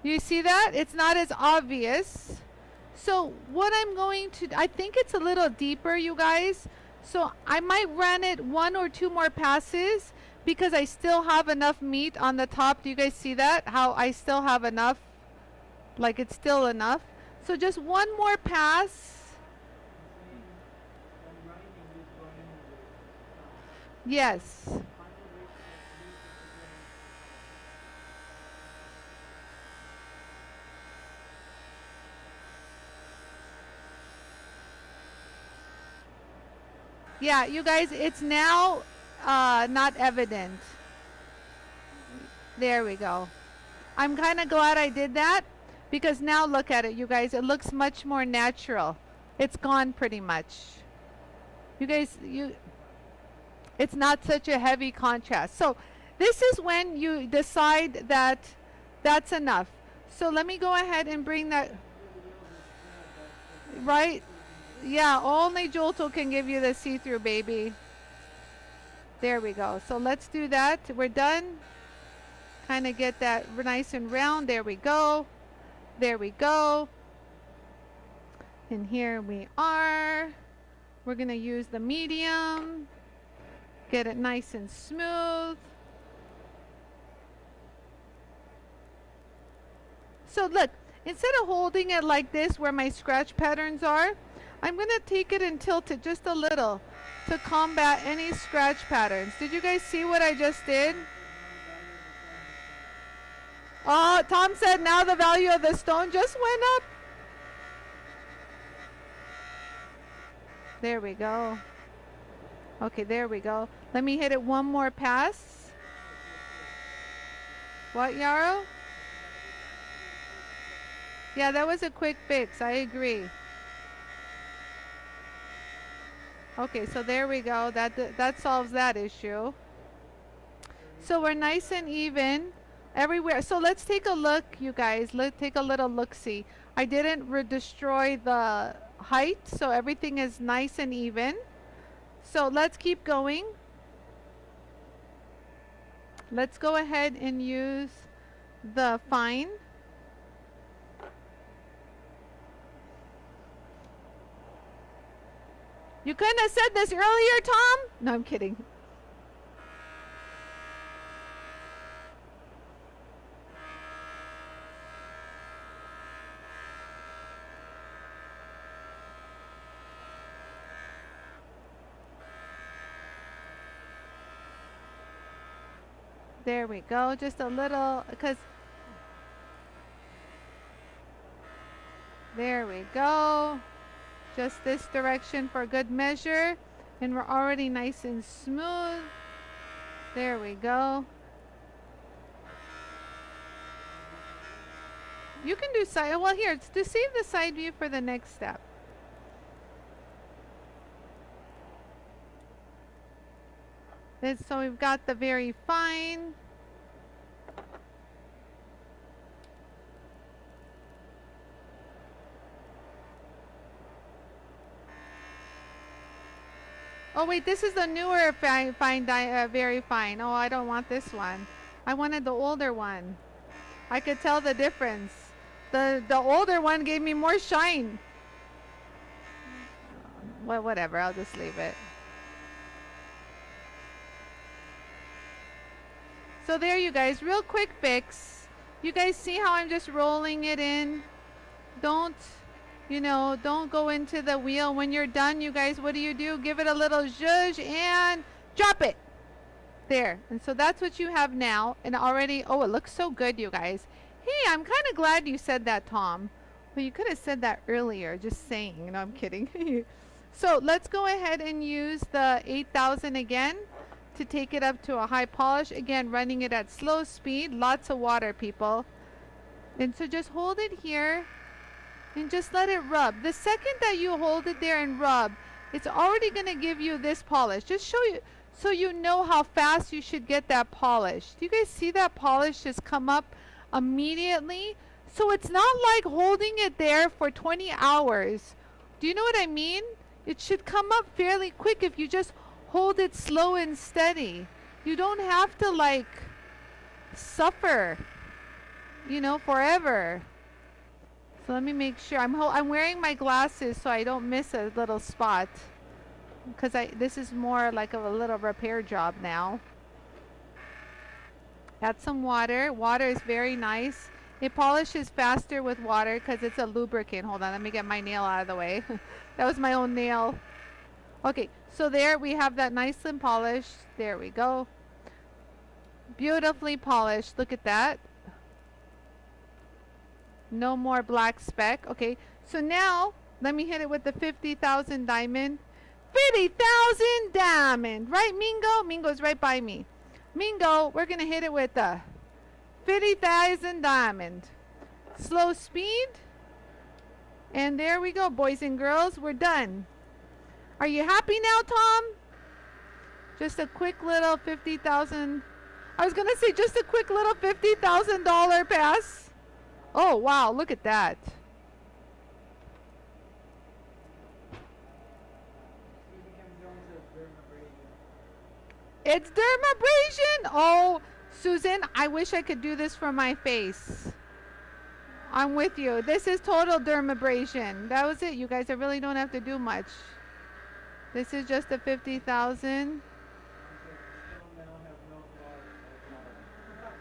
You see that? It's not as obvious. So what I'm going to, I think it's a little deeper, you guys. So I might run it 1 or 2 more passes because I still have enough meat on the top. Do you guys see that? How I still have enough, like it's still enough. So just 1 more pass. Yes. Yeah, you guys, it's now not evident. There we go. I'm kind of glad I did that because now look at it, you guys. It looks much more natural. It's gone pretty much. You guys, it's not such a heavy contrast. So this is when you decide that that's enough. So let me go ahead and bring that, right? Yeah, only JOOLTOOL can give you the see-through, baby. There we go. So let's do that. We're done. Kind of get that nice and round. There we go. There we go. And here we are. We're going to use the medium. Get it nice and smooth. So look, instead of holding it like this where my scratch patterns are, I'm going to take it and tilt it just a little to combat any scratch patterns. Did you guys see what I just did? Oh, Tom said now the value of the stone just went up. There we go. Okay, there we go. Let me hit it 1 more pass. What, Yarrow? Yeah, that was a quick fix. I agree. Okay, so there we go. That solves that issue. So we're nice and even everywhere. So let's take a look, you guys. Let's take a little look-see. I didn't destroy the height, so everything is nice and even. So let's keep going. Let's go ahead and use the fine. You couldn't have said this earlier, Tom? No, I'm kidding. There we go. Just a little, because there we go. Just this direction for good measure. And we're already nice and smooth. There we go. You can do side, well here, to save the side view for the next step. So we've got the very fine. Oh wait, this is the newer very fine. Oh, I don't want this one. I wanted the older one. I could tell the difference. The older one gave me more shine. Well, whatever, I'll just leave it. So there you guys, real quick fix. You guys see how I'm just rolling it in? Don't, you know, don't go into the wheel. When you're done, you guys, what do? Give it a little zhuzh and drop it. There. And so that's what you have now. And already, oh, it looks so good, you guys. Hey, I'm kind of glad you said that, Tom. Well, you could have said that earlier, just saying. No, I'm kidding. So let's go ahead and use the 8000 again to take it up to a high polish. Again, running it at slow speed. Lots of water, people. And so just hold it here and just let it rub. The second that you hold it there and rub, it's already going to give you this polish. Just show you, so you know how fast you should get that polish. Do you guys see that polish just come up immediately? So it's not like holding it there for 20 hours. Do you know what I mean? It should come up fairly quick if you just hold it slow and steady. You don't have to like suffer, you know, forever. So let me make sure. I'm wearing my glasses so I don't miss a little spot, because this is more like a little repair job now. Add some water. Water is very nice. It polishes faster with water because it's a lubricant. Hold on, let me get my nail out of the way. That was my own nail. Okay, so there we have that nice and polished. There we go. Beautifully polished. Look at that. No more black speck. Okay, so now let me hit it with the 50,000 diamond. 50,000 diamond. Right, Mingo? Mingo's right by me. Mingo, we're going to hit it with the 50,000 diamond. Slow speed. And there we go, boys and girls. We're done. Are you happy now, Tom? Just a quick little 50,000. I was going to say just a quick little $50,000 pass. Oh, wow. Look at that. It's dermabrasion. Oh, Susan, I wish I could do this for my face. I'm with you. This is total dermabrasion. That was it, you guys. I really don't have to do much. This is just a 50,000.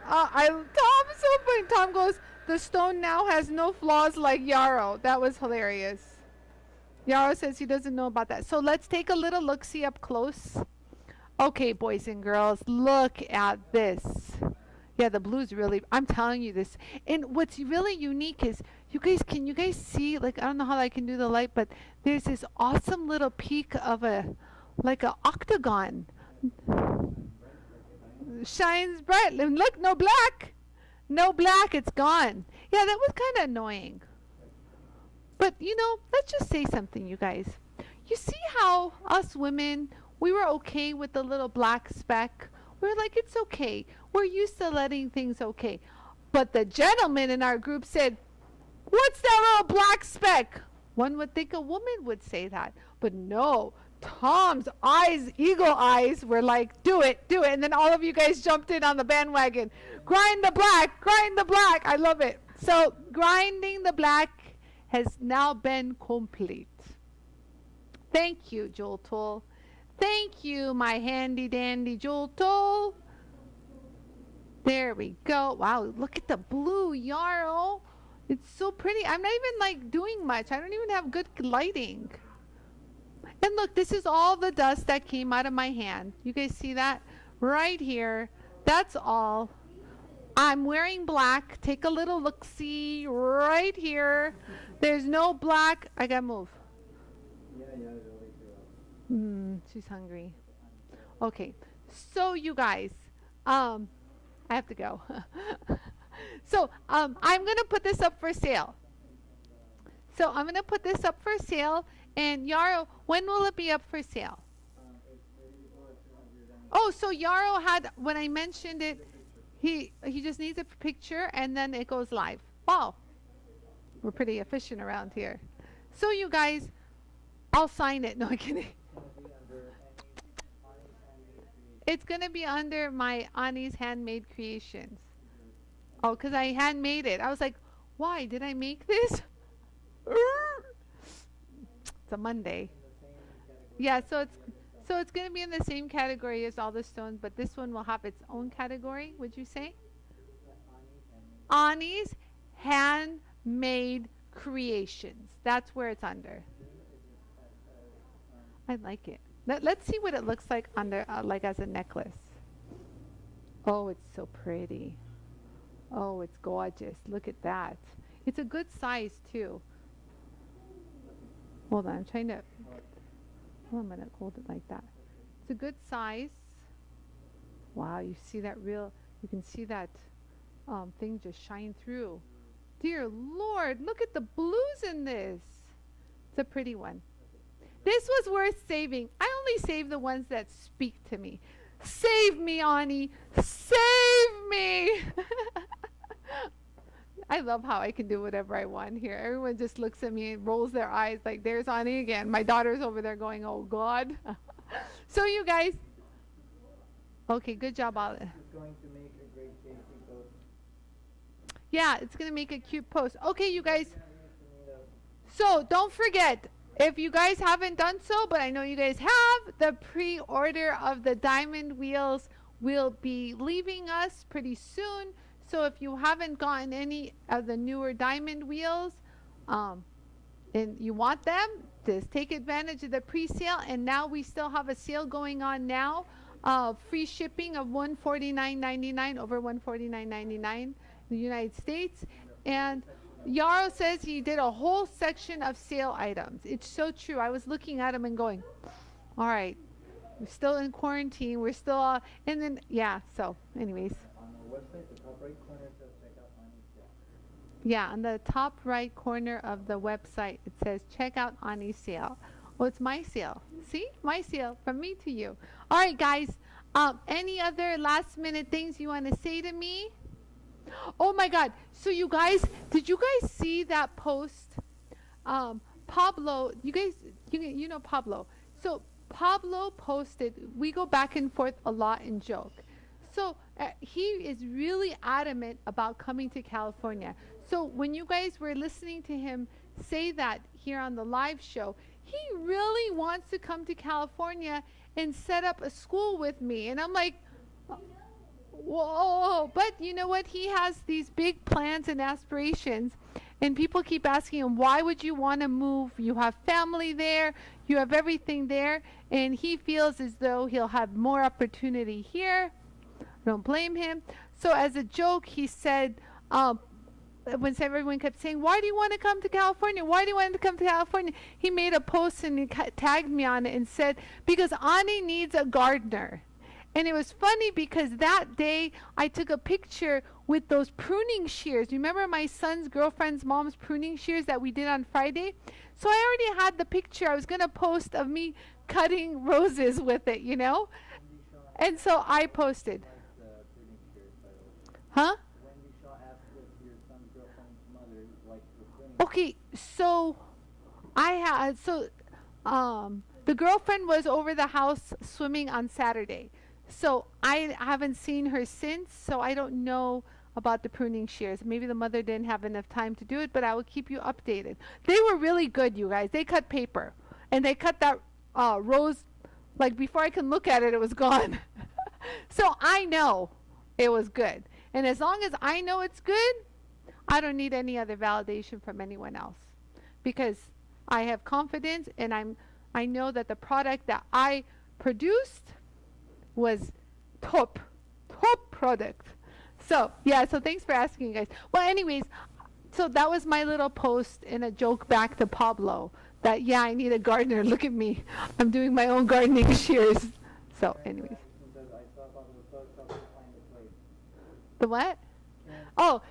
Tom, so funny. Tom goes, the stone now has no flaws like Yarrow. That was hilarious. Yarrow says he doesn't know about that. So let's take a little look-see up close. Okay, boys and girls, look at this. Yeah, the blue's really, I'm telling you this. And what's really unique is, can you guys see, like, I don't know how I can do the light, but there's this awesome little peak of like a octagon. Shines bright. And look, no black. No black, it's gone. Yeah, that was kind of annoying. But, you know, let's just say something, you guys. You see how us women, we were okay with the little black speck. We're like, it's okay. We're used to letting things okay. But the gentleman in our group said, What's that little black speck? One would think a woman would say that, but no. Tom's eyes, eagle eyes, were like, do it, do it. And then all of you guys jumped in on the bandwagon. Grind the black, grind the black. I love it. So grinding the black has now been complete. Thank you, JOOLTOOL. Thank you, my handy dandy JOOLTOOL. There we go. Wow, look at the blue, Yarrow. It's so pretty. I'm not even like doing much. I don't even have good lighting. And look, this is all the dust that came out of my hand. You guys see that? Right here. That's all. I'm wearing black. Take a little look-see right here. There's no black. I gotta move. She's hungry. Okay. So you guys, I have to go. So I'm gonna put this up for sale. So I'm gonna put this up for sale. And Yarrow, when will it be up for sale? Oh, so Yarrow had, when I mentioned it, he just needs a picture and then it goes live. Wow, we're pretty efficient around here. So you guys, I'll sign it. No, I'm kidding. It's gonna be under my Anie's Handmade Creations. Oh, because I handmade it. I was like, why did I make this? It's a Monday. Yeah, so it's going to be in the same category as all the stones, but this one will have its own category, would you say? Anie's Handmade Creations. That's where it's under. I like it. Let's see what it looks like under, like as a necklace. Oh, it's so pretty. Oh, it's gorgeous. Look at that. It's a good size too. Hold on, I'm trying to, I'm going to hold it like that. It's a good size. Wow, you see that real, you can see that thing just shine through. Dear Lord, look at the blues in this. It's a pretty one. This was worth saving. I only save the ones that speak to me. Save me, Anie. Save me. I love how I can do whatever I want here. Everyone just looks at me and rolls their eyes like, there's Anie again. My daughter's over there going, oh God. So you guys, okay, good job, Olive. It's going to make a great safety post. Yeah, it's going to make a cute post. Okay, you guys. So don't forget, if you guys haven't done so, but I know you guys have, the pre-order of the diamond wheels will be leaving us pretty soon. So if you haven't gotten any of the newer diamond wheels and you want them, just take advantage of the pre-sale. And now we still have a sale going on now. Free shipping of $149.99 over $149.99 in the United States. And Yarrow says he did a whole section of sale items. It's so true. I was looking at him and going, all right, we're still in quarantine. We're still, and then, yeah, so anyways. Website, the top right corner says check out Anie's sale. Yeah, on the top right corner of the website, it says check out Anie's sale. Oh, it's my sale. See? My sale from me to you. All right, guys. Any other last minute things you want to say to me? Oh my God. So you guys, did you guys see that post? Pablo, you guys, you know Pablo. So Pablo posted, we go back and forth a lot and joke. So he is really adamant about coming to California. So when you guys were listening to him say that here on the live show, he really wants to come to California and set up a school with me. And I'm like, whoa, but you know what? He has these big plans and aspirations. And people keep asking him, why would you want to move? You have family there. You have everything there. And he feels as though he'll have more opportunity here. Don't blame him. So as a joke, he said, when everyone kept saying, why do you want to come to California? Why do you want to come to California? He made a post and he tagged me on it and said, because Anie needs a gardener. And it was funny because that day I took a picture with those pruning shears. Remember my son's girlfriend's mom's pruning shears that we did on Friday? So I already had the picture. I was going to post of me cutting roses with it, you know? And so I posted. Huh? Okay, so I had the girlfriend was over the house swimming on Saturday. So I haven't seen her since, so I don't know about the pruning shears. Maybe the mother didn't have enough time to do it, but I will keep you updated. They were really good, you guys. They cut paper. And they cut that rose, like before I can look at it, it was gone. So I know it was good. And as long as I know it's good, I don't need any other validation from anyone else. Because I have confidence and I know that the product that I produced was top product. So yeah, so thanks for asking, guys. Well, anyways, so that was my little post and a joke back to Pablo that yeah, I need a gardener. Look at me, I'm doing my own gardening shears. So anyways, the what? Oh,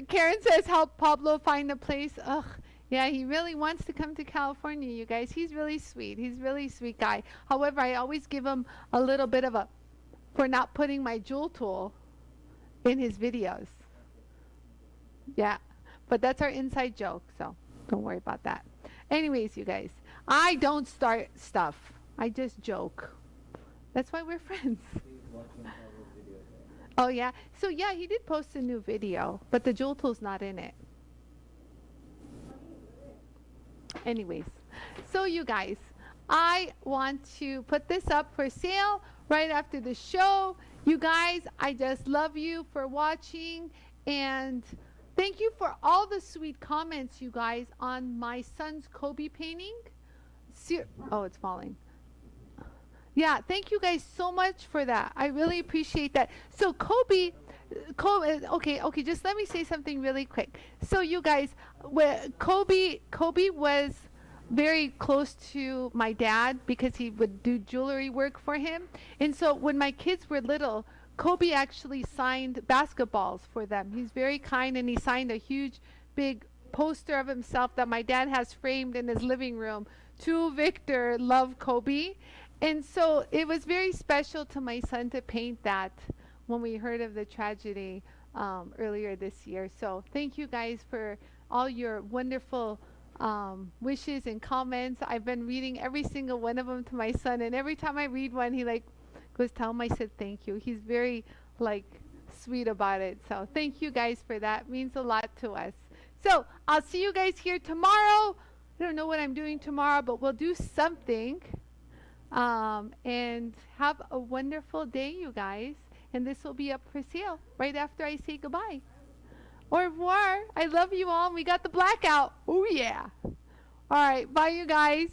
Karen says help Pablo find a place. Ugh. Yeah, he really wants to come to California, you guys. He's really sweet. He's really sweet guy. However, I always give him a little bit of a for not putting my jewel tool in his videos. Yeah, but that's our inside joke, so don't worry about that. Anyways, you guys, I don't start stuff. I just joke. That's why we're friends. Oh, yeah. So, yeah, he did post a new video, but the jewel tool's not in it. Anyways, so you guys, I want to put this up for sale right after the show. You guys, I just love you for watching, and thank you for all the sweet comments, you guys, on my son's Kobe painting. Oh, it's falling. Yeah, thank you guys so much for that. I really appreciate that. So Kobe, okay, just let me say something really quick. So you guys, Kobe was very close to my dad because he would do jewelry work for him. And so when my kids were little, Kobe actually signed basketballs for them. He's very kind, and he signed a huge, big poster of himself that my dad has framed in his living room. To Victor, love Kobe. And so it was very special to my son to paint that when we heard of the tragedy earlier this year. So thank you guys for all your wonderful wishes and comments. I've been reading every single one of them to my son, and every time I read one, he like goes, tell him I said thank you. He's very like sweet about it. So thank you guys for that. It means a lot to us. So I'll see you guys here tomorrow. I don't know what I'm doing tomorrow, but we'll do something. And have a wonderful day, you guys. And this will be up for sale right after I say goodbye. Au revoir. I love you all. We got the blackout. Oh, yeah. All right. Bye, you guys.